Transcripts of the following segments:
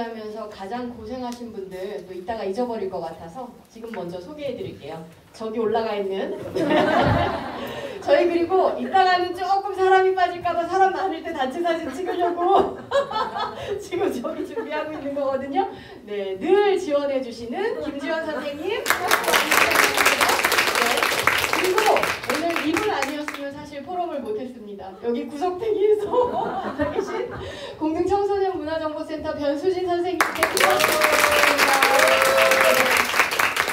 하면서 가장 고생하신 분들 또 이따가 잊어버릴 것 같아서 지금 먼저 소개해 드릴게요. 저기 올라가 있는 저희 그리고 이따가는 조금 사람이 빠질까봐 사람 많을 때 단체 사진 찍으려고 지금 저기 준비하고 있는 거거든요. 네, 늘 지원해 주시는 김지원 선생님. 네, 그리고 오늘 이분 아니었으면 사실 포럼을 못했습니다. 여기 구석탱이에서 앉아 계신 공릉청소년문화정보센터 변수진 선생님께 고맙습니다.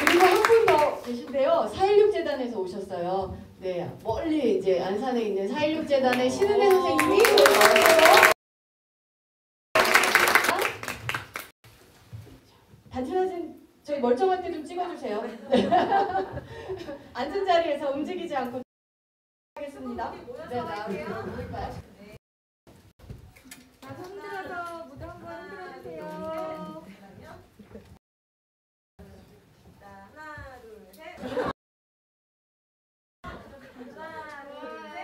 그리고 한 분 더 계신데요. 4.16재단에서 오셨어요. 네, 멀리 이제 안산에 있는 4.16재단의 신은혜 선생님이 오셨어요. 단체 사진 저희 멀쩡할 때 좀 찍어주세요. 앉은 자리에서 움직이지 않고 하겠습니다. 네, 나올까요? 자, 손들어서 무대 한번 흔들어주세요. 하나, 둘, 셋. 하나, 둘, 셋.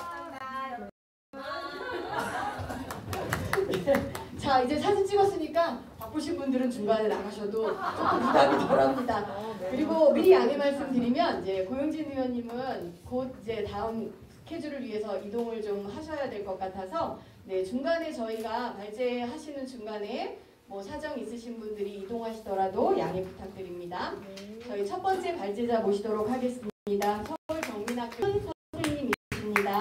감사합니다. 자, 이제 사진 찍었으니까 바쁘신 분들은 중간에 나가셔도 조금 부담이 덜합니다. 그리고 미리 안내 말씀드리면 이제 고영진 의원님은 곧 이제 다음 스케줄을 위해서 이동을 좀 하셔야 될 것 같아서 네, 중간에 저희가 발제하시는 중간에 뭐 사정 있으신 분들이 이동하시더라도 양해 부탁드립니다. 저희 첫 번째 발제자 모시도록 하겠습니다. 서울 경민학교 선생님이십니다.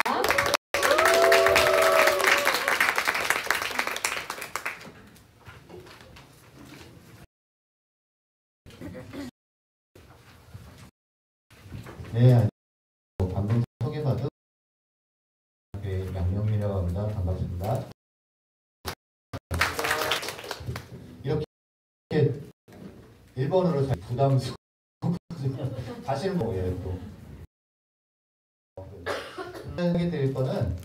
네, 방금 소개받은 양명민이라고 합니다. 반갑습니다. 이렇게 일본어로 잘 부담스러워 사실 뭐예요 또 하게 될 거는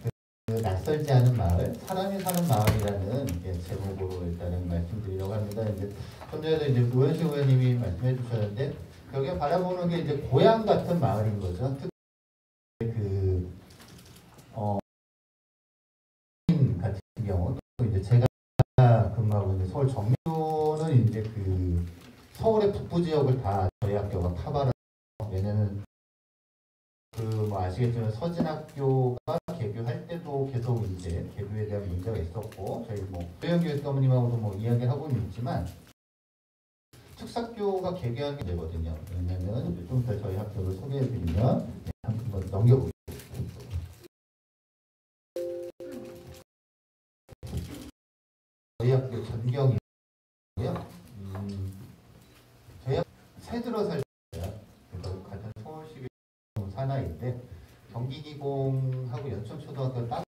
그 낯설지 않은 마을, 사람이 사는 마을이라는 제목으로 일단은 말씀드리려고 합니다. 이제 좀 전에도 이제 노현식 의원님이 말씀해 주셨는데 여기 바라보는 게 이제 고향 같은 마을인 거죠. 특히 같은 경우 또 이제 제가 근무하고 있는 서울 정교는 이제 그 서울의 북부 지역을 다 저희 학교가 커버를 얘네는 그 뭐 아시겠지만 서진학교가 개교할 때도 계속 이제 개교에 대한 문제가 있었고 저희 뭐 조영규 교수님하고도 뭐 이야기하고는 있지만 특사학교가 개교한 게 되거든요. 왜냐면 좀 더 저희 학교를 소개해드리면 한번 넘겨보겠습니다. 저희 학교 전경이고요. 저희 학교 새 들어 살 때요. 그래서 같은 서울시 산하인데 경기기공하고 연천초등학교 딱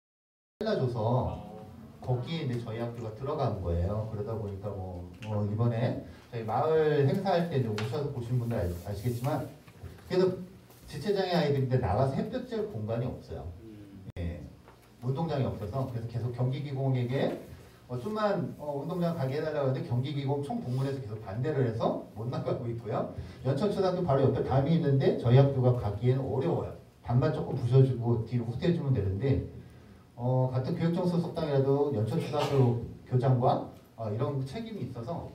잘라줘서 거기에 이제 저희 학교가 들어간 거예요. 그러다 보니까 뭐 이번에 저희 마을 행사할 때 오셔서 보신 분들 아시겠지만 그래서 지체장애 아이들인데 나가서 햇볕 쬐 공간이 없어요. 예, 운동장이 없어서 그래서 계속 경기기공에게 좀만 운동장 가게 해달라고 하는데 경기기공 총동문회에서 계속 반대를 해서 못 나가고 있고요. 연천초등학교 바로 옆에 담이 있는데 저희 학교가 가기에는 어려워요. 담만 조금 부셔주고 뒤로 후퇴해주면 되는데 같은 교육청 소속당이라도 연천초등학교 교장과 이런 책임이 있어서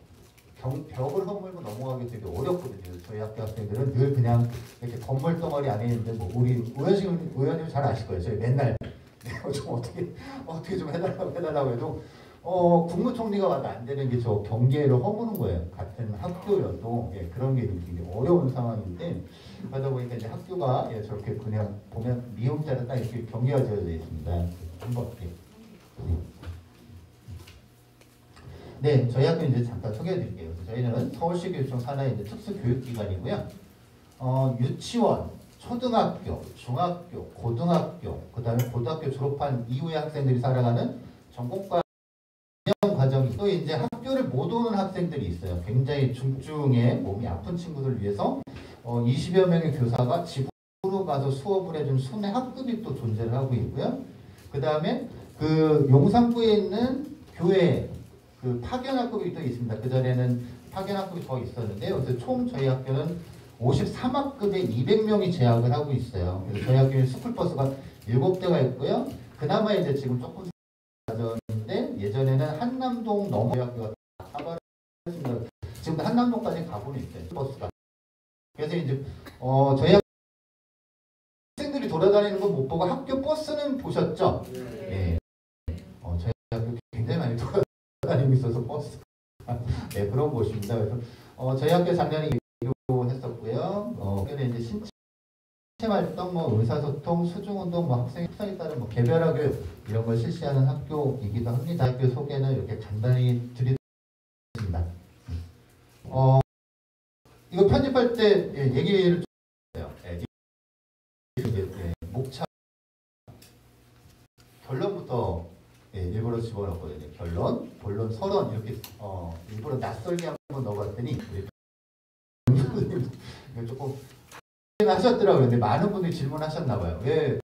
벽을 허물고 넘어가기 되게 어렵거든요. 저희 학교 학생들은 늘 그냥 이렇게 건물 덩어리 안에 있는데 뭐 우리 우현식 의원님 잘 아실 거예요. 저희 맨날 좀 어떻게 좀 해달라고 해도 국무총리가 와도 안 되는 게 저 경계를 허무는 거예요. 같은 학교여도 그런 게 되게 어려운 상황인데 그러다 보니까 이제 학교가 저렇게 그냥 보면 미음자로 딱 이렇게 경계가 지어져 있습니다. 한번 네, 저희 학교 이제 잠깐 소개해드릴게요. 저희는 서울시 교육청 산하의 이제 특수교육기관이고요. 유치원, 초등학교, 중학교, 고등학교, 그다음에 고등학교 졸업한 이후의 학생들이 살아가는 전공과 과정이 또 이제 학교를 못 오는 학생들이 있어요. 굉장히 중증의 몸이 아픈 친구들 위해서 20여 명의 교사가 집으로 가서 수업을 해준 순회 학급이 또 존재를 하고 있고요. 그 다음에 그 용산구에 있는 교회 그 파견학급이 또 있습니다. 그 전에는 파견학급이 더 있었는데요. 그래서 총 저희 학교는 53학급에 200명이 재학을 하고 있어요. 그래서 저희 학교에 스쿨버스가 7대가 있고요. 그나마 이제 지금 조금 낮았는데 예전 예전에는 한남동 넘어 대학교가 사발했습니다. 지금 한남동까지 가고는 있어요. 버스가. 그래서 이제 저희 학생들이 돌아다니는 건 못 보고 학교 버스는 보셨죠? 네. 저희 학교 굉장히 많이 돌아다니고 있어서 버스. 네, 그런 곳입니다. 그래서 저희 학교 작년에 했었고요. 그때 이제 신체 활동, 뭐 의사소통, 수중운동, 뭐 학생 특성에 따른 뭐 개별화 교육 이런 걸 실시하는 학교이기도 합니다. 학교 소개는 이렇게 간단히 드리겠습니다. 이거 편집할 때 얘기를 좀 해요. 목차 결론부터 일부러 집어넣었거든요. 결론, 본론, 서론 이렇게 일부러 낯설게 한번 넣어봤더니 조금 하셨더라고요. 근데 많은 분들이 질문하셨나봐요. 왜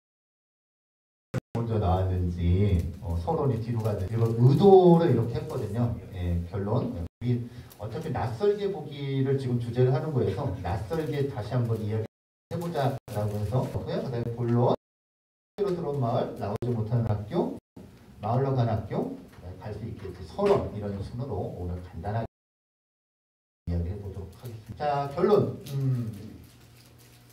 먼저 나왔는지, 서론이 뒤로 갔는지. 이걸 의도를 이렇게 했거든요. 결론. 우리 어차피 낯설게 보기를 지금 주제를 하는 거여서 낯설게 다시 한번 이야기해보자라고 해서 그다음에 본론, 학교로 들어온 마을, 나오지 못하는 학교, 마을로 간 학교, 갈 수 있겠지. 서론 이런 순으로 오늘 간단하게 이야기해보도록 하겠습니다. 자, 결론.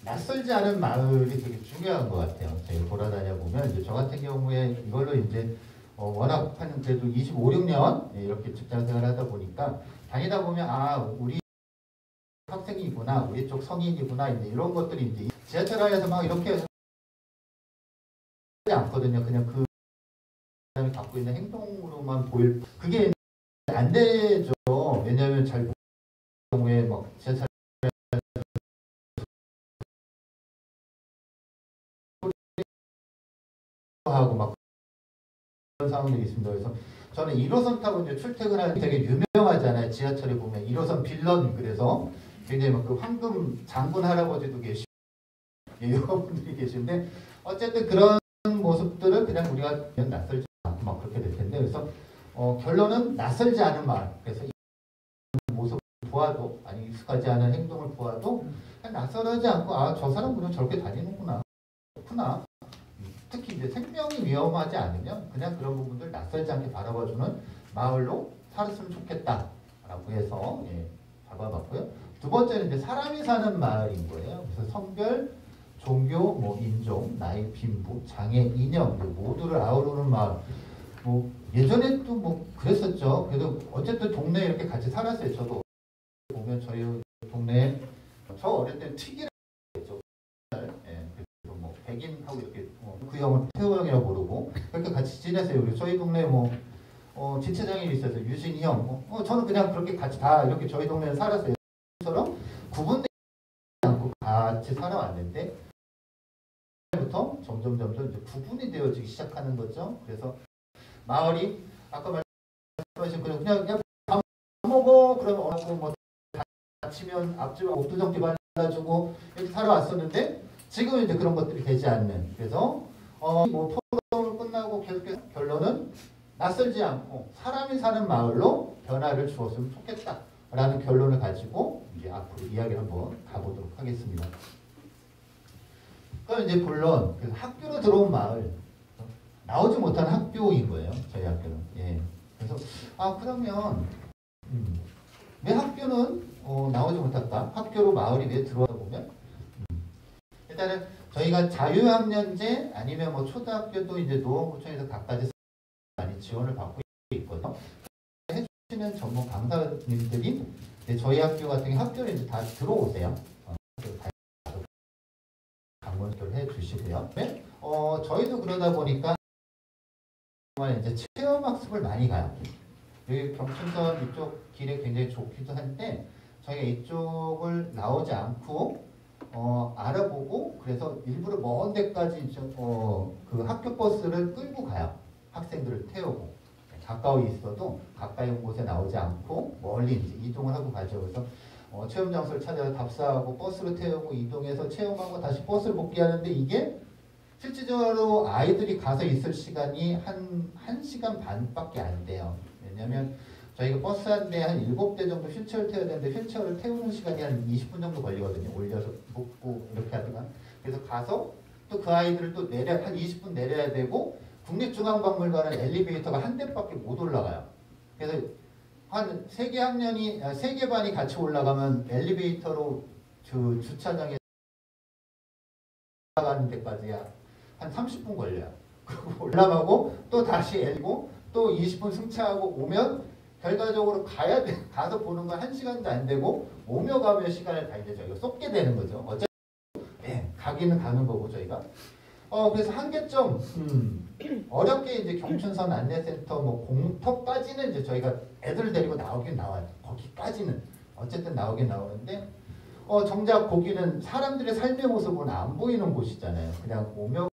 낯설지 않은 마을이 되게 중요한 것 같아요. 제가 돌아다녀 보면 이제 저 같은 경우에 이걸로 이제 워낙 한 그래도 25, 6년 이렇게 직장생활 하다 보니까 다니다 보면 우리 학생이구나, 우리 쪽 성인이구나 이제 이런 것들이 이제 지하철 안에서 막 이렇게 하지 않거든요. 그냥 그 사람이 갖고 있는 행동으로만 보일 그게 안 되죠. 왜냐하면 잘 모르는 경우에 막 지하철 하고 막 그런 상황들이 있습니다. 그래서 저는 1호선 타고 이제 출퇴근할 때 되게 유명하잖아요. 지하철에 보면 1호선 빌런 그래서 굉장히 막 그 황금 장군 할아버지도 계시고 여러분들이 계신데 어쨌든 그런 모습들을 그냥 우리가 낯설지 않고 막 그렇게 될 텐데 그래서 결론은 낯설지 않은 마을. 그래서 이 모습을 보아도 아니 익숙하지 않은 행동을 보아도 그냥 낯설하지 않고 저 사람 그냥 저렇게 다니는구나. 그렇구나. 특히 이제 생명이 위험하지 않으면 그냥 그런 부분들 낯설지 않게 바라봐주는 마을로 살았으면 좋겠다라고 해서 잡아봤고요. 두 번째는 이제 사람이 사는 마을인 거예요. 그래서 성별, 종교, 뭐 인종, 나이, 빈부, 장애, 이념 모두를 아우르는 마을. 뭐 예전에 또 뭐 그랬었죠. 그래도 어쨌든 동네에 이렇게 같이 살았어요. 저도 보면 저희 동네에 저 어릴 때 특이했죠. 뭐 백인하고 이렇게 그 형을 태호 형이라고 부르고 그렇게 같이 지냈어요. 그리고 저희 동네 뭐 지체장애이 있어서 유진이 형, 저는 그냥 그렇게 같이 다 이렇게 저희 동네에 살았어요. 처럼 구분되지 않고 같이 살아왔는데 부터 점점 이제 구분이 되어지기 시작하는 거죠. 그래서 마을이 아까 말씀하신 그냥 밥 먹어 그러면 뭐 다치면 앞집 옥두정기 발라주고 이렇게 살아왔었는데 지금은 이제 그런 것들이 되지 않는. 그래서 뭐 토론을 끝나고 계속해서 결론은 낯설지 않고 사람이 사는 마을로 변화를 주었으면 좋겠다라는 결론을 가지고 이제 앞으로 이야기를 한번 가보도록 하겠습니다. 그럼 이제 본론 학교로 들어온 마을 나오지 못한 학교인 거예요. 저희 학교는. 그래서 그러면 왜 학교는 나오지 못할까? 학교로 마을이 왜 들어오다 보면 일단은 저희가 자유학년제 아니면 뭐 초등학교도 이제 노원구청에서 각가지 많이 지원을 받고 있거든요. 해주시는 전문 강사님들이 저희 학교 같은 경우 학교에 이제 다 들어오세요. 강원을 해주시고요. 저희도 그러다 보니까 이제 체험학습을 많이 가요. 여기 경춘선 이쪽 길에 굉장히 좋기도 한데 저희가 이쪽을 나오지 않고 알아보고 그래서 일부러 먼 데까지 그 학교 버스를 끌고 가요. 학생들을 태우고 가까이 있어도 가까이 온 곳에 나오지 않고 멀리 이제 이동을 하고 가죠. 그래서 체험 장소를 찾아서 답사하고 버스로 태우고 이동해서 체험하고 다시 버스를 복귀하는데 이게 실질적으로 아이들이 가서 있을 시간이 한 1시간 반밖에 안 돼요. 왜냐하면 저희가 버스 한 대 한 7대 정도 휠체어를 태워야 되는데 휠체어를 태우는 시간이 한 20분 정도 걸리거든요. 올려서 묶고 이렇게 하다가. 그래서 가서 또 그 아이들을 또 한 20분 내려야 되고 국립중앙박물관은 엘리베이터가 한 대밖에 못 올라가요. 그래서 한 3개 학년이 3개 반이 같이 올라가면 엘리베이터로 주차장에 올라가는 데까지 한 30분 걸려요. 그리고 올라가고 또 다시 엘고 또 20분 승차하고 오면 결과적으로 가서 보는 건 1시간도 안 되고 오며 가며 시간을 다 이제 저희가 쏟게 되는 거죠. 어차피 가기는 가는 거고 저희가. 그래서 한계점 어렵게 이제 경춘선 안내센터 뭐 공터까지는 이제 저희가 애들 데리고 나오긴 나와요. 거기까지는 어쨌든 나오긴 나오는데 정작 거기는 사람들의 삶의 모습은 안 보이는 곳이잖아요. 그냥 오며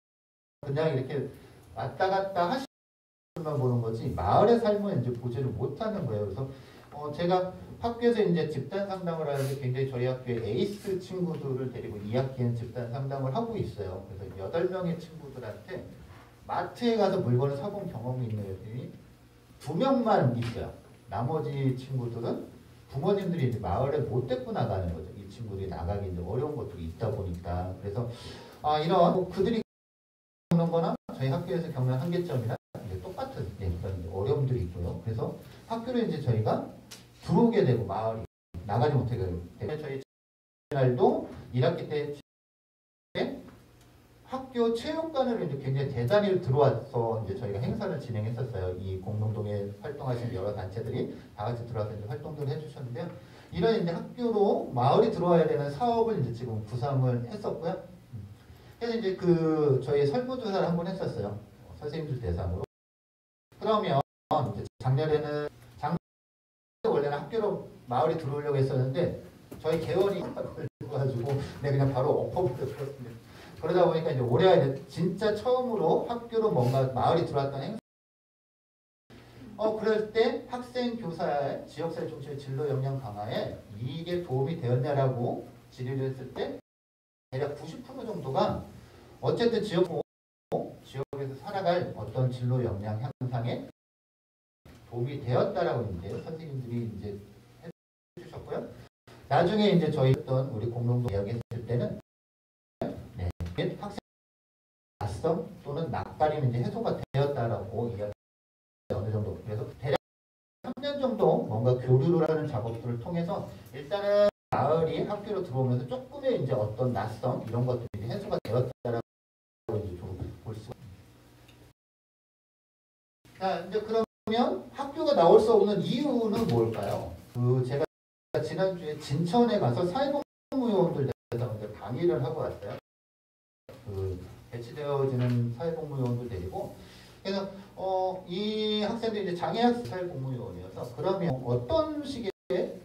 그냥 이렇게 왔다 갔다 하시만 보는 거지 마을의 삶은 이제 보지를 못하는 거예요. 그래서 제가 학교에서 이제 집단 상담을 하는데 굉장히 저희 학교에 에이스 친구들을 데리고 2학기엔 집단 상담을 하고 있어요. 그래서 8명의 친구들한테 마트에 가서 물건을 사본 경험이 있는 애들이 2명만 있어요. 나머지 친구들은 부모님들이 이제 마을에 못 데리고 나가는 거죠. 이 친구들이 나가기 이제 어려운 것들이 있다 보니까. 그래서 이런 그들이 겪는 거나 저희 학교에서 겪는 한계점이나 이제 똑같은 그런 어려움들이 있고요. 그래서 학교를 이제 저희가 들어오게 되고 마을이 나가지 못하게 되고 저희 날도 1학기 때 학교 체육관으로 이제 굉장히 대단히 들어와서 이제 저희가 행사를 진행했었어요. 이 공동동에 활동하시는 여러 단체들이 다 같이 들어와서 이제 활동들을 해주셨는데요. 이런 이제 학교로 마을이 들어와야 되는 사업을 이제 지금 구상을 했었고요. 그래서 이제 저희 설문조사를 한번 했었어요. 선생님들 대상으로. 그러면 이제 작년에는 원래는 학교로 마을이 들어오려고 했었는데 저희 개원이 걸려가지고 그냥 바로 엎어버렸습니다. 그러다 보니까 이제 올해 이제 진짜 처음으로 학교로 뭔가 마을이 들어왔던 행사. 그럴 때 학생 교사의 지역사회 중심의 진로 역량 강화에 이게 도움이 되었냐라고 질의를 했을 때 대략 90% 정도가 어쨌든 지역에서 살아갈 어떤 진로 역량 향상에 도움이 되었다라고 이제 선생님들이 이제 해주셨고요. 나중에 이제 저희 어떤 우리 공동동 이야기했을 때는 학생 낯선 또는 낯가림 이제 해소가 되었다라고 이야기 어느 정도. 그래서 대략 3년 정도 뭔가 교류를 하는 작업들을 통해서 일단은 마을이 학교로 들어오면서 조금의 이제 어떤 낯선 이런 것들이 해소가 되었다라고 이제 좀 볼 수가. 자 이제 그러면 학교가 나올 수 없는 이유는 뭘까요? 제가 지난주에 진천에 가서 사회복무요원들 대해서 강의를 하고 왔어요. 배치되어지는 사회복무요원들 데리고. 그래서 이 학생들이 이제 장애학생 사회복무요원이어서 그러면 어떤 식의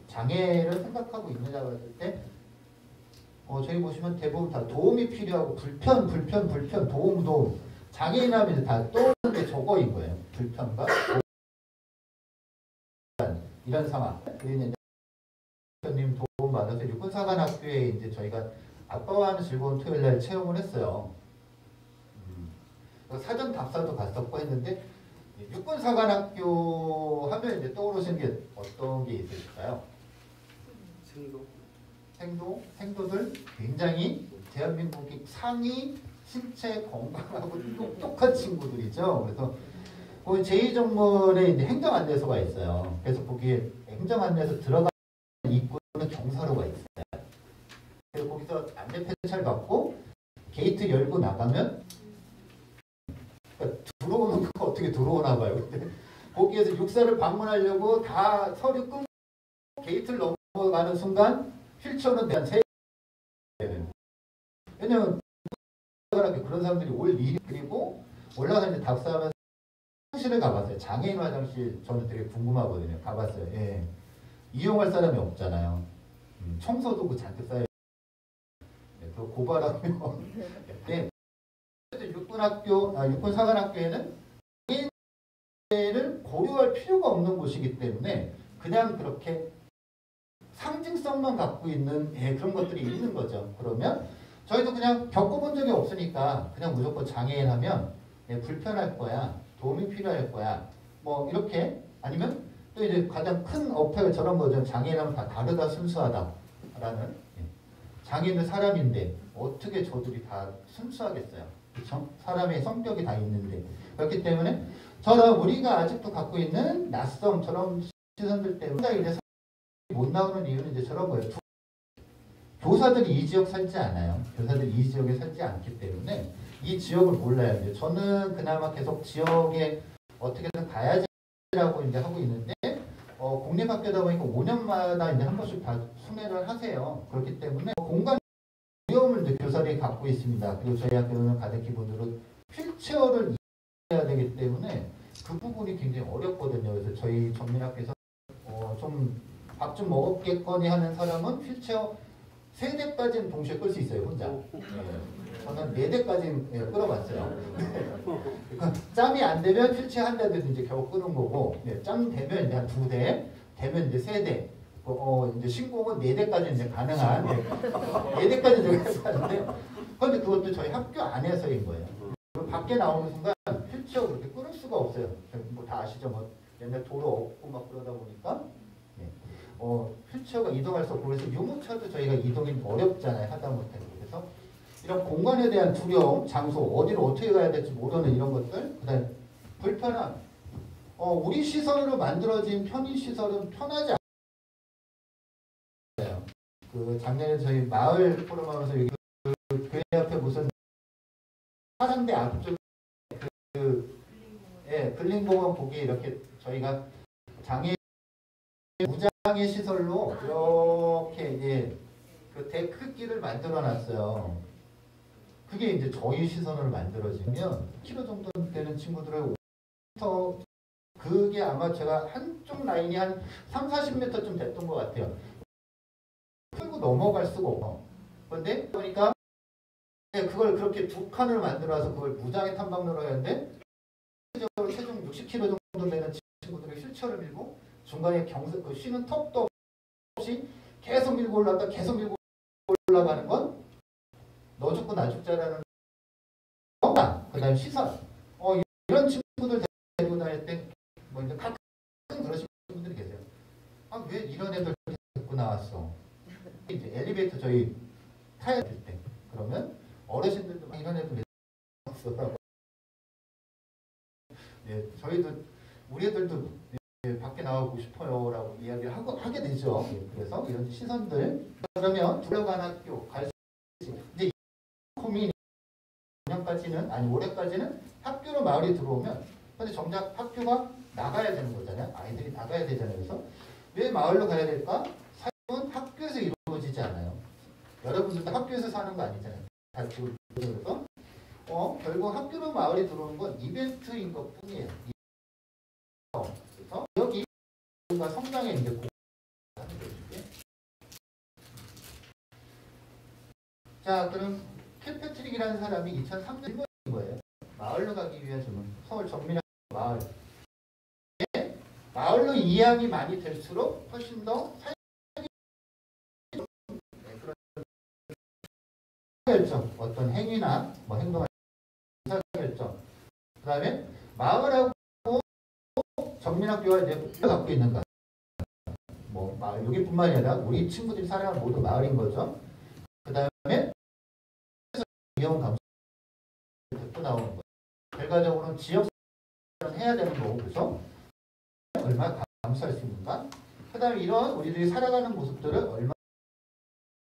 장애를 생각하고 있느냐고 했을 때 저희 보시면 대부분 다 도움이 필요하고 불편, 도움. 장애인 하면 이제 다 떠오르는 게 저거인 거예요. 불편과 이런 상황. 그리고 이제 님 도움 받아서 육군사관학교에 이제 저희가 아빠와 하는 즐거운 토요일 날 체험을 했어요. 사전 답사도 갔었고 했는데 육군사관학교 하면 이제 떠오르시는 게 어떤 게 있을까요? 생도들 굉장히 대한민국이 상위 신체 건강하고 똑똑한 친구들이죠. 그래서 거기 제2정문에 이제 행정안내소가 있어요. 그래서 거기에 행정안내소 들어가는 입구는 경사로가 있어요. 그래서 거기서 안내 펜찰 받고 게이트 열고 나가면 그러니까 들어오는 거 어떻게 들어오나 봐요. 근데 거기에서 육사를 방문하려고 다 서류 끊고 게이트를 넘어가는 순간 휠체어는 대한 세. 왜냐면 그런 사람들이 올 일이. 그리고 올라가서 이제 답사하면서 화장실을 가봤어요. 장애인 화장실 저는 되게 궁금하거든요. 가봤어요. 예. 이용할 사람이 없잖아요. 청소도 그 잔뜩 쌓여. 또 고발하면. 네. 육군사관학교에는 장애인을 고려할 필요가 없는 곳이기 때문에 그냥 그렇게 상징성만 갖고 있는 그런 것들이 있는 거죠. 그러면 저희도 그냥 겪어본 적이 없으니까 그냥 무조건 장애인 하면 불편할 거야, 도움이 필요할 거야, 뭐 이렇게. 아니면 또 이제 가장 큰 어폐가 저런 거죠. 장애인하면 다 다르다, 순수하다라는. 장애인은 사람인데 어떻게 저들이 다 순수하겠어요? 그렇죠? 사람의 성격이 다 있는데 그렇기 때문에 저는 우리가 아직도 갖고 있는 낯섦처럼 시선들 때문에 이제 못 나오는 이유는 이제 저런 거예요. 교사들이 이 지역 살지 않아요. 교사들이 이 지역에 살지 않기 때문에 이 지역을 몰라요. 이제 저는 그나마 계속 지역에 어떻게든 가야지라고 이제 하고 있는데 공립학교다 보니까 5년마다 이제 한 번씩 다 순회를 하세요. 그렇기 때문에 공간 어려움을 이제 교사들이 갖고 있습니다. 그리고 저희 학교는 가장 기본으로 휠체어를 해야 되기 때문에 그 부분이 굉장히 어렵거든요. 그래서 저희 전민학교에서 좀 밥 좀 먹었겠거니 하는 사람은 휠체어 3대까지는 동시에 끌 수 있어요. 혼자. 저는 4대까지 끌어봤어요. 그러니까 짬이 안 되면 휠체어 한 대도 이제 겨우 끄는 거고, 짬 되면 이제 한 2대, 되면 이제 3대, 이제 신공은 4대까지 이제 가능한 4대까지 들어가는데, 그런데 그것도 저희 학교 안에서인 거예요. 밖에 나오는 순간 휠체어 그렇게 끌을 수가 없어요. 뭐 다 아시죠? 뭐 옛날 도로 없고 막 그러다 보니까. 휠체어가 이동할 수 없고 그래서 유모차도 저희가 이동이 어렵잖아요. 하다못해. 그래서 이런 공간에 대한 두려움, 장소, 어디로 어떻게 가야 될지 모르는 이런 것들, 그다음에 불편함. 우리 시설로 만들어진 편의시설은 편하지 않아요. 그 작년에 저희 마을 포럼하면서 여기 교회 앞에 무슨 사랑대 앞쪽 근린공원 보기 이렇게 저희가 장애 무장의 시설로 이렇게 이제 그 데크길을 만들어 놨어요. 그게 이제 저희 시선으로 만들어지면 킬로 정도 되는 친구들을 5m 그게 아마 제가 한쪽 라인이 한 30-40m쯤 됐던 것 같아요. 끌고 넘어갈 수가 없어. 그런데 그러니까 그걸 그렇게 2칸을 만들어서 그걸 무장의 탐방로로 하는데 체중 60kg 정도 되는 친구들이 휠체어를 밀고 중간에 그 쉬는 턱도 없이 계속 밀고 올라갔다 계속 밀고 올라가는 건 너 죽고 나 죽자라는 건강, 그 다음에 시선 이런 친구들 데리고 다닐 때 뭐 이제 가끔 그러시는 분들이 계세요. 왜 이런 애들 데리고 나왔어? 이제 엘리베이터 저희 타야 될 때 그러면 어르신들도 막 이런 애들 왜 나왔어? 저희도 우리 애들도 밖에 나가고 싶어요라고 이야기를 하게 되죠. 그래서 이런 시선들 그러면 들어간 학교 갈 수 이제 고민이 5년까지는 아니 올해까지는 학교로 마을이 들어오면 근데 정작 학교가 나가야 되는 거잖아요. 아이들이 나가야 되잖아요. 그래서 왜 마을로 가야 될까? 삶은 학교에서 이루어지지 않아요. 여러분들도 학교에서 사는 거 아니잖아요. 다 지금 그래서 결국 학교로 마을이 들어오는 건 이벤트인 것 뿐이에요. 그래서 여기 성장에 이제 자 그럼 킬패트릭이라는 사람이 2003년 거예요. 마을로 가기 위한 주문. 서울 정민학 마을. 마을로 이양이 많이 될수록 훨씬 더 그런 결정, 어떤 행위나 뭐 행동을 결정. 그다음에 마을하고 정민학교가 이제 갖고 있는 것. 뭐 마을 여기뿐만이 아니라 우리 친구들이 살아가는 모두 마을인 거죠. 그다음에 위험 감소 듣고 나오는 거예요. 결과적으로는 지역 해야 되는 거고 그래서 얼마나 감수할 수 있는가. 그다음에 이런 우리들이 살아가는 모습들을 얼마나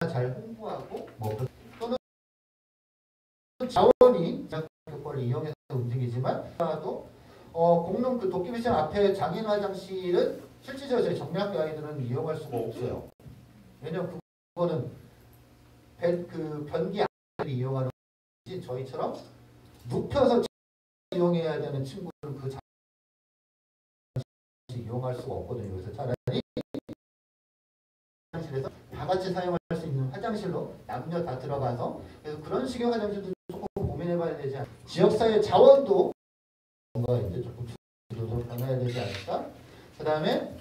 잘 홍보하고 뭐 또는 자원이 교과를 이용해서 움직이지만 또 공릉 그 도끼미션 앞에 장애인 화장실은 실질적으로 저희 정민학교 아이들은 이용할 수가 없어요. 왜냐면 그거는 그 변기 아이들이 이용하는 것이 저희처럼 눕혀서 이용해야 되는 친구들은 그 장애인 이용할 수가 없거든요. 그래서 차라리 화장실에서 다 같이 사용할 수 있는 화장실로 남녀 다 들어가서 그래서 그런 식의 화장실도 조금 고민해봐야 되지 않을까. 지역사회 자원도 뭔가 이제 조금 주도적으로 변해야 되지 않을까. 그 다음에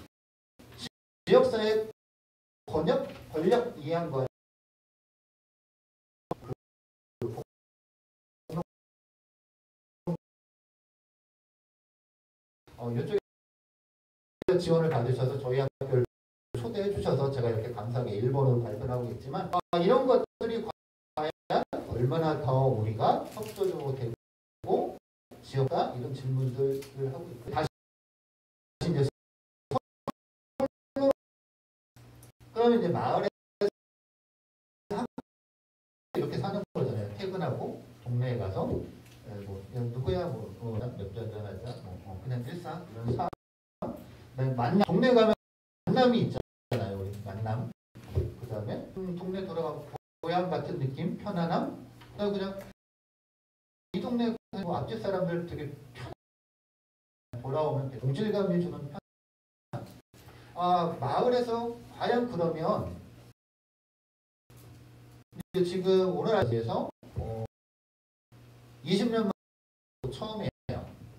지역사회 권력 이양과 이쪽에 지원을 받으셔서 저희 학교를 초대해 주셔서 제가 이렇게 감사하게 일본어로 발표를 하고 있지만 이런 것들이 과연 얼마나 더 우리가 협조적으로 되고 지역과 이런 질문들을 하고 있고 다시 이제 그러면 이제 마을에 이렇게 사는 거잖아요. 퇴근하고 동네에 가서 뭐 누구야 몇잔 하자 그냥 일상 이런 사 만남 동네 가면 만남이 있잖아요. 우리 만남 그 다음에 동네 돌아가고 고향 같은 느낌 편안함 그냥 이 동네 뭐 앞집 사람들 되게 편안 돌아오면 동질감이 주는 편안 마을에서 과연 그러면 지금 오늘 아시에서 20년 처음이에요.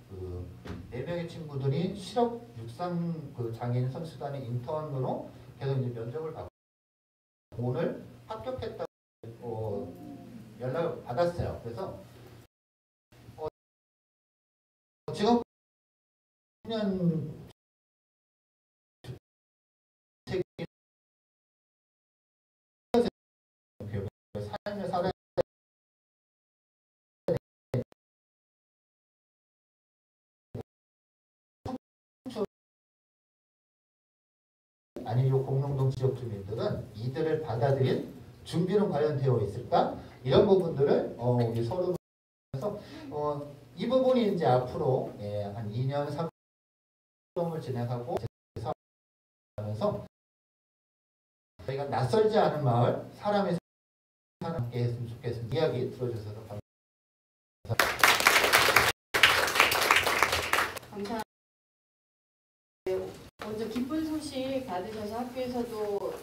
그 4명의 친구들이 실업 육상 그 장애인 선수단의 인턴으로 계속 이제 면접을 받고 오늘 합격했다고 연락을 받았어요. 그래서 지금 10년 삶을 살아야 아니 이 공릉동 지역 주민들은 이들을 받아들일 준비는 과연 되어 있을까? 이런 부분들을 우리 서로 해서 이 부분이 이제 앞으로 한 2년 3년을 진행하고 하면서 저희가 낯설지 않은 마을 사람의 함께 했으면 좋겠습니다. 이야기 들어주셔서 감사합니다. 먼저 기쁜 소식 받으셔서 학교에서도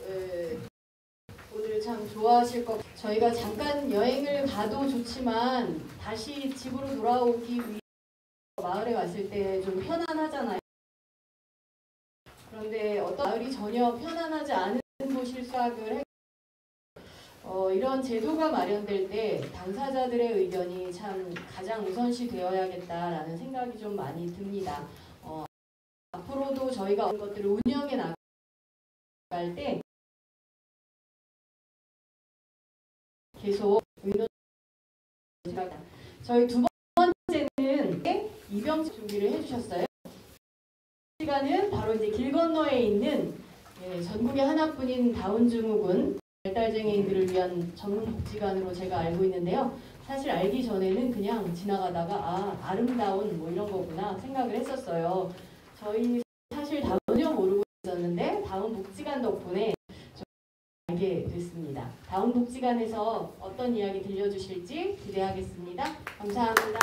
오늘 참 좋아하실 것 같아요. 저희가 잠깐 여행을 가도 좋지만 다시 집으로 돌아오기 위해 마을에 왔을 때 좀 편안하잖아요. 그런데 어떤 마을이 전혀 편안하지 않은 곳일 생각을 해 이런 제도가 마련될 때 당사자들의 의견이 참 가장 우선시 되어야겠다라는 생각이 좀 많이 듭니다. 앞으로도 저희가 어떤 것들을 운영해 나갈 때 계속 의논 저희 두 번째는 입영 준비를 해주셨어요. 시간은 바로 이제 길 건너에 있는 전국에 하나뿐인 다운증후군 발달장애인들을 위한 전문 복지관으로 제가 알고 있는데요. 사실 알기 전에는 그냥 지나가다가 아름다운 뭐 이런 거구나 생각을 했었어요. 저희 사실 전혀 모르고 있었는데 다운복지관 덕분에 좀 알게 됐습니다. 다운복지관에서 어떤 이야기 들려주실지 기대하겠습니다. 감사합니다.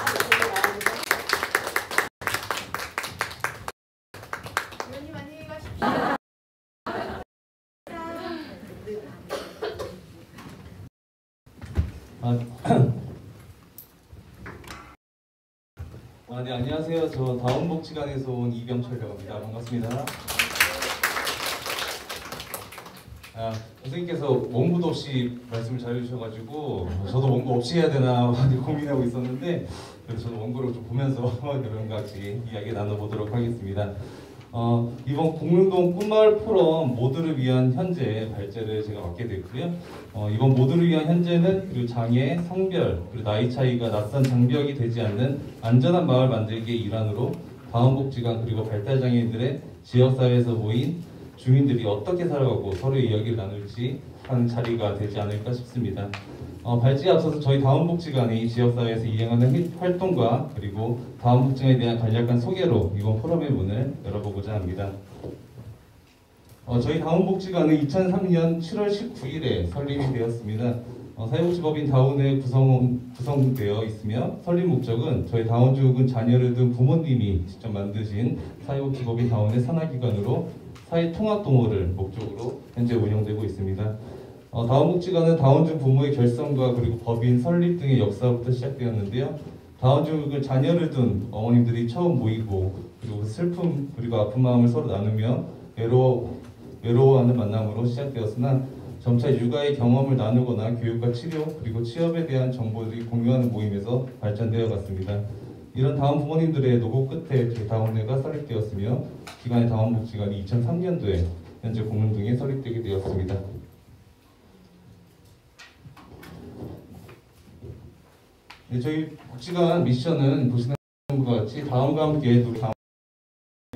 의원님 안녕히 가십시오. 네, 안녕하세요. 저 다운복지관에서 온 이병철이라고 합니다. 반갑습니다. 선생님께서 원고도 없이 말씀을 잘해주셔가지고 저도 원고 없이 해야 되나 고민하고 있었는데 그래서 저도 원고를 좀 보면서 여러분과 같이 이야기 나눠보도록 하겠습니다. 이번 공릉동 꿈마을 포럼 모두를 위한 현재 발제를 제가 맡게 됐고요. 이번 모두를 위한 현재는 그리고 장애, 성별, 그리고 나이 차이가 낯선 장벽이 되지 않는 안전한 마을 만들기의 일환으로 다운복지관 그리고 발달장애인들의 지역사회에서 모인 주민들이 어떻게 살아가고 서로의 이야기를 나눌지 하는 자리가 되지 않을까 싶습니다. 발제에 앞서서 저희 다운복지관이 지역사회에서 이행하는 활동과 그리고 다운복지관에 대한 간략한 소개로 이번 포럼의 문을 열어보고자 합니다. 저희 다운복지관은 2003년 7월 19일에 설립이 되었습니다. 사회복지법인 다운에 구성되어 있으며 설립 목적은 저희 다운증후군 자녀를 둔 부모님이 직접 만드신 사회복지법인 다운의 산하기관으로 사회통합동호를 목적으로 현재 운영되고 있습니다. 다운복지관은 다운증 부모의 결성과 그리고 법인 설립 등의 역사부터 시작되었는데요. 다운증후군 자녀를 둔 어머님들이 처음 모이고 그리고 슬픔 그리고 아픈 마음을 서로 나누며 외로워하는 만남으로 시작되었으나 점차 육아의 경험을 나누거나 교육과 치료 그리고 취업에 대한 정보들이 공유하는 모임에서 발전되어 갔습니다. 이런 다운 부모님들의 노고 끝에 저희 다운회가 설립되었으며 기관의 다운복지관이 2003년도에 현재 공릉동에 설립되게 되었습니다. 네, 저희 복지관 미션은 보시는 것과 같이 다음과 함께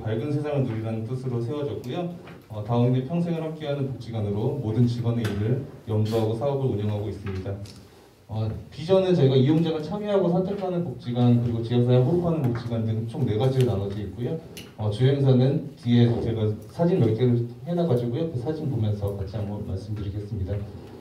밝은 세상을 누리라는 뜻으로 세워졌고요. 다음에 평생을 함께하는 복지관으로 모든 직원의 일을 염두하고 사업을 운영하고 있습니다. 비전은 저희가 이용자가 참여하고 선택하는 복지관, 그리고 지역사회 호흡하는 복지관 등 총 4가지로 나눠져 있고요. 주요 행사는 뒤에 제가 사진 몇 개를 해놔가지고요. 그 사진 보면서 같이 한번 말씀드리겠습니다.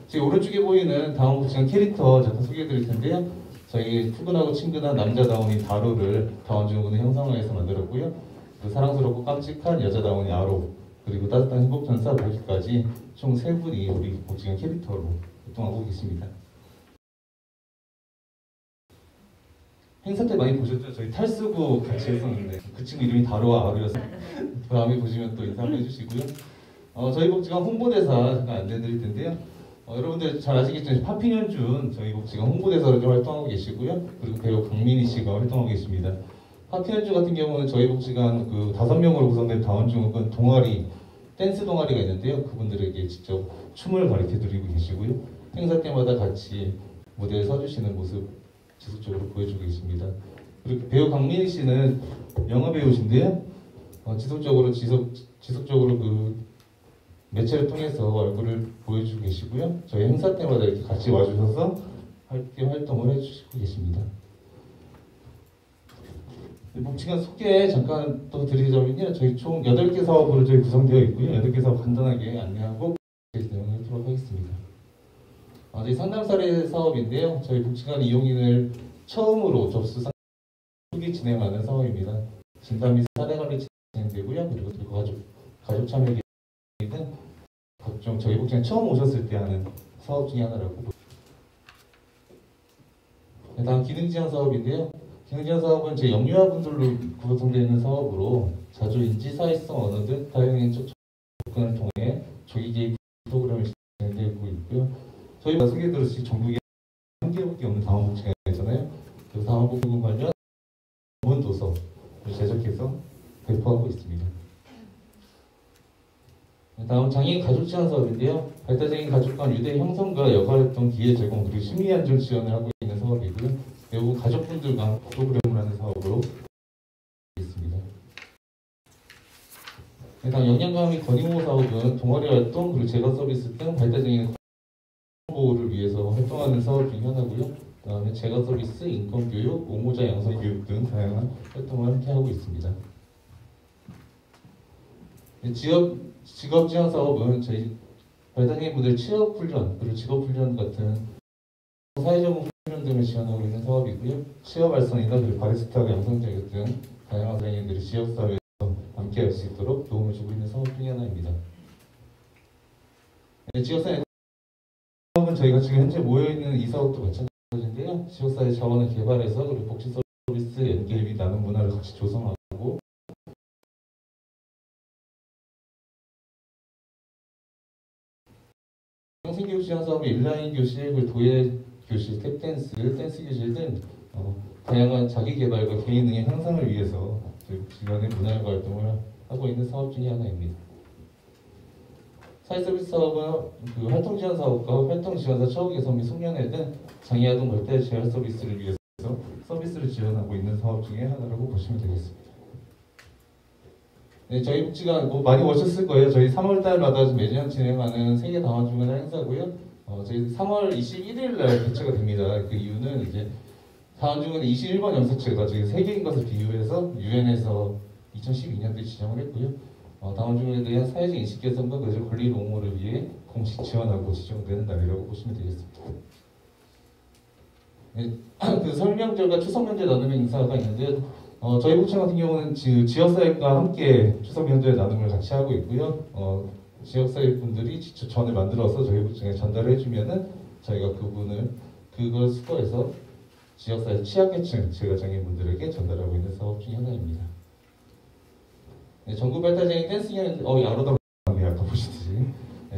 제 오른쪽에 보이는 다운 복지관 캐릭터 잠깐 소개해드릴 텐데요. 저희 푸근하고 친근한 남자다운이 다로를 다운증후군을 형상화해서 만들었고요. 그 사랑스럽고 깜찍한 여자다운이 아로, 그리고 따뜻한 행복전사 모기까지 총 3분이 우리 복지관 캐릭터로 활동하고 계십니다. 행사 때 많이 보셨죠? 저희 탈쓰고 같이 했었는데 그 친구 이름이 다로와 아로여서 다음에 보시면 또 인사 한번 해주시고요. 저희 복지관 홍보대사 잠깐 안내드릴 텐데요. 여러분들 잘 아시겠지만 파피년준 저희 복지관 홍보대사로 좀 활동하고 계시고요. 그리고 배우 강민희 씨가 활동하고 계십니다. 파피년준 같은 경우는 저희 복지관 그 5명으로 구성된 다운증후군 동아리, 댄스 동아리가 있는데요. 그분들에게 직접 춤을 가르쳐드리고 계시고요. 행사 때마다 같이 무대에 서주시는 모습 지속적으로 보여주고 계십니다. 그리고 배우 강민희 씨는 영화 배우신데요. 지속적으로 그 매체를 통해서 얼굴을 보여주고 계시고요. 저희 행사 때마다 이렇게 같이 와주셔서 함께 활동을 해주시고 계십니다. 복지관 소개 잠깐 또 드리자면요. 저희 총 8개 사업으로 저희 구성되어 있고요. 8개 사업 간단하게 안내하고 내용을 해보도록 하겠습니다. 저희 상담사례 사업인데요. 저희 복지관 이용인을 처음으로 접수 후기 진행하는 사업입니다. 진단 및 사례 관리 진행되고요. 그리고 가족 참여 등 각종 저희 복지관 처음 오셨을 때 하는 사업 중에 하나라고. 다음 기능 지향 사업인데요. 기능 지향 사업은 제 영유아분들로 구성되어 있는 사업으로 자주 인지 사회성 언어 등 다양한 접근을 통해 조기 개입 프로그램을 진행되고 있고요. 저희가 소개해드렸듯이 전국에 한 개밖에 없는 다운복지관이잖아요. 그래서 다운복지관 관련 전문 도서를 제작해서 배포하고 있습니다. 다음 장애인 가족 지원 사업인데요. 발달장애인 가족 간 유대 형성과 여가활동 기회 제공 그리고 심리 안정 지원을 하고 있는 사업이고요. 외국 가족분들과 프로그램을 하는 사업으로 있습니다. 다음 영양강 및 건의보호 사업은 동아리 활동 그리고 재가 서비스 등 발달장애인 보호를 위해서 활동하는 사업 중 하나고요. 그다음에 재가 서비스, 인권 교육, 옹호자 양성 교육 등 다양한 활동을 함께 하고 있습니다. 직업 지원 사업은 저희 발달장애인분들 취업 훈련 그리고 직업 훈련 같은 사회적 훈련 등을 지원하고 있는 사업이고요. 취업 발전이나 그리고 바리스타 양성 교육 등 다양한 장애인들이 지역 사회에서 함께할 수 있도록 도움을 주고 있는 사업 중에 하나입니다. 지역사회 사업은 저희가 지금 현재 모여있는 이 사업도 마찬가지인데요. 지역사회 자원을 개발해서 그리고 복지 서비스 연계 및 나눔 문화를 같이 조성하고 평생교육 지원 사업은 인라인 교실, 그리고 도예 교실, 탭댄스, 댄스 교실 등 다양한 자기 개발과 개인 능력 향상을 위해서 저희 복지관의 문화활과 활동을 하고 있는 사업 중에 하나입니다. 사회서비스 사업은 그 활동지원 사업과 활동지원사 처우 개선 및 숙련회 등 장애아동 발달 재활 서비스를 위해서 서비스를 지원하고 있는 사업 중에 하나라고 보시면 되겠습니다. 네, 저희 복지관 많이 오셨을 거예요. 저희 3월달마다 매년 진행하는 세계 다원증후군 행사고요. 저희 3월 21일 날 개최가 됩니다. 그 이유는 이제 다원증후군 21번 연습체가 저희 세계인 것을 비유해서 유엔에서 2012년도에 지정을 했고요. 다운증후군에 대한 사회적 인식 개선과 그래서 권리 옹호를 위해 공식 지원하고 지정되는 날이라고 보시면 되겠습니다. 네, 그 설명절과 추석 명절 나눔의 인사가 있는데 저희 복지관 같은 경우는 지역사회과 함께 추석 명절 나눔을 같이 하고 있고요. 지역사회 분들이 직접 전을 만들어서 저희 복지관에 전달을 해주면은 저희가 그걸 수거해서 지역사회 취약계층 지역장애인분들에게 전달하고 있는 사업 중에 하나입니다. 네, 전국 발달장애인 댄스 경연 야로다 아까 보시듯이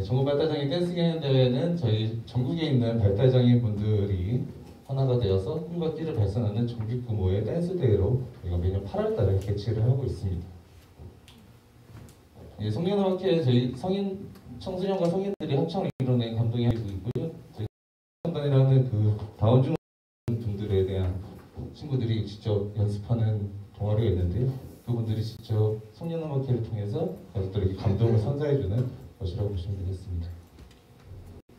전국 발달장애인 댄스 경연 대회는 저희 전국에 있는 발달장애인 분들이 하나가 되어서 힘과 끼를 발산하는 정규 규모의 댄스 대회로 저희가 매년 8월달에 개최를 하고 있습니다. 예, 성년음악회 저희 청소년과 성인들이 합창을 이뤄낸 감동이 하고 있고요. 저희 성단이라는 그 다운증후군 분들에 대한 친구들이 직접 연습하는 동아리가 있는데요. 그분들이 직접 송년음악회를 통해서 가족들에게 감동을 선사해주는 것이라고 보시면 되겠습니다.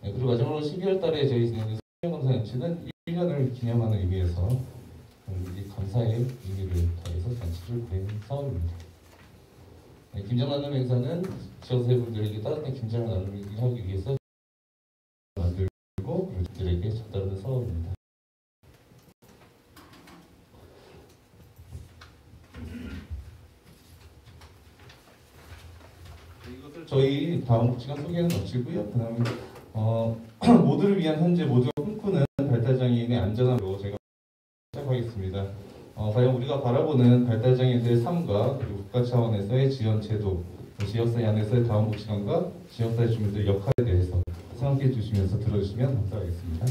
네, 그리고 마지막으로 12월 달에 저희 진행된 송년감사잔치는 1년을 기념하는 의미에서 이 감사의 의미를 더해서 잔치를 보내는 사업입니다. 네, 김장 나눔 행사는 지역사회분들에게 따뜻한 김장을 나누기 하기 위해서 만들고 그들에게 전달하는 사업입니다. 이것을 저희 다음 시간 소개는 마치고요. 그다음에 모두를 위한 현재 모두가 꿈꾸는 발달장애인의 안전함으로 제가 시작하겠습니다. 과연 우리가 바라보는 발달장애인들의 삶과 그리고 국가 차원에서의 지원 제도, 지역사회 안에서의 다운복지관과 지역사회 주민들의 역할에 대해서 생각해 주시면서 들어주시면 감사하겠습니다.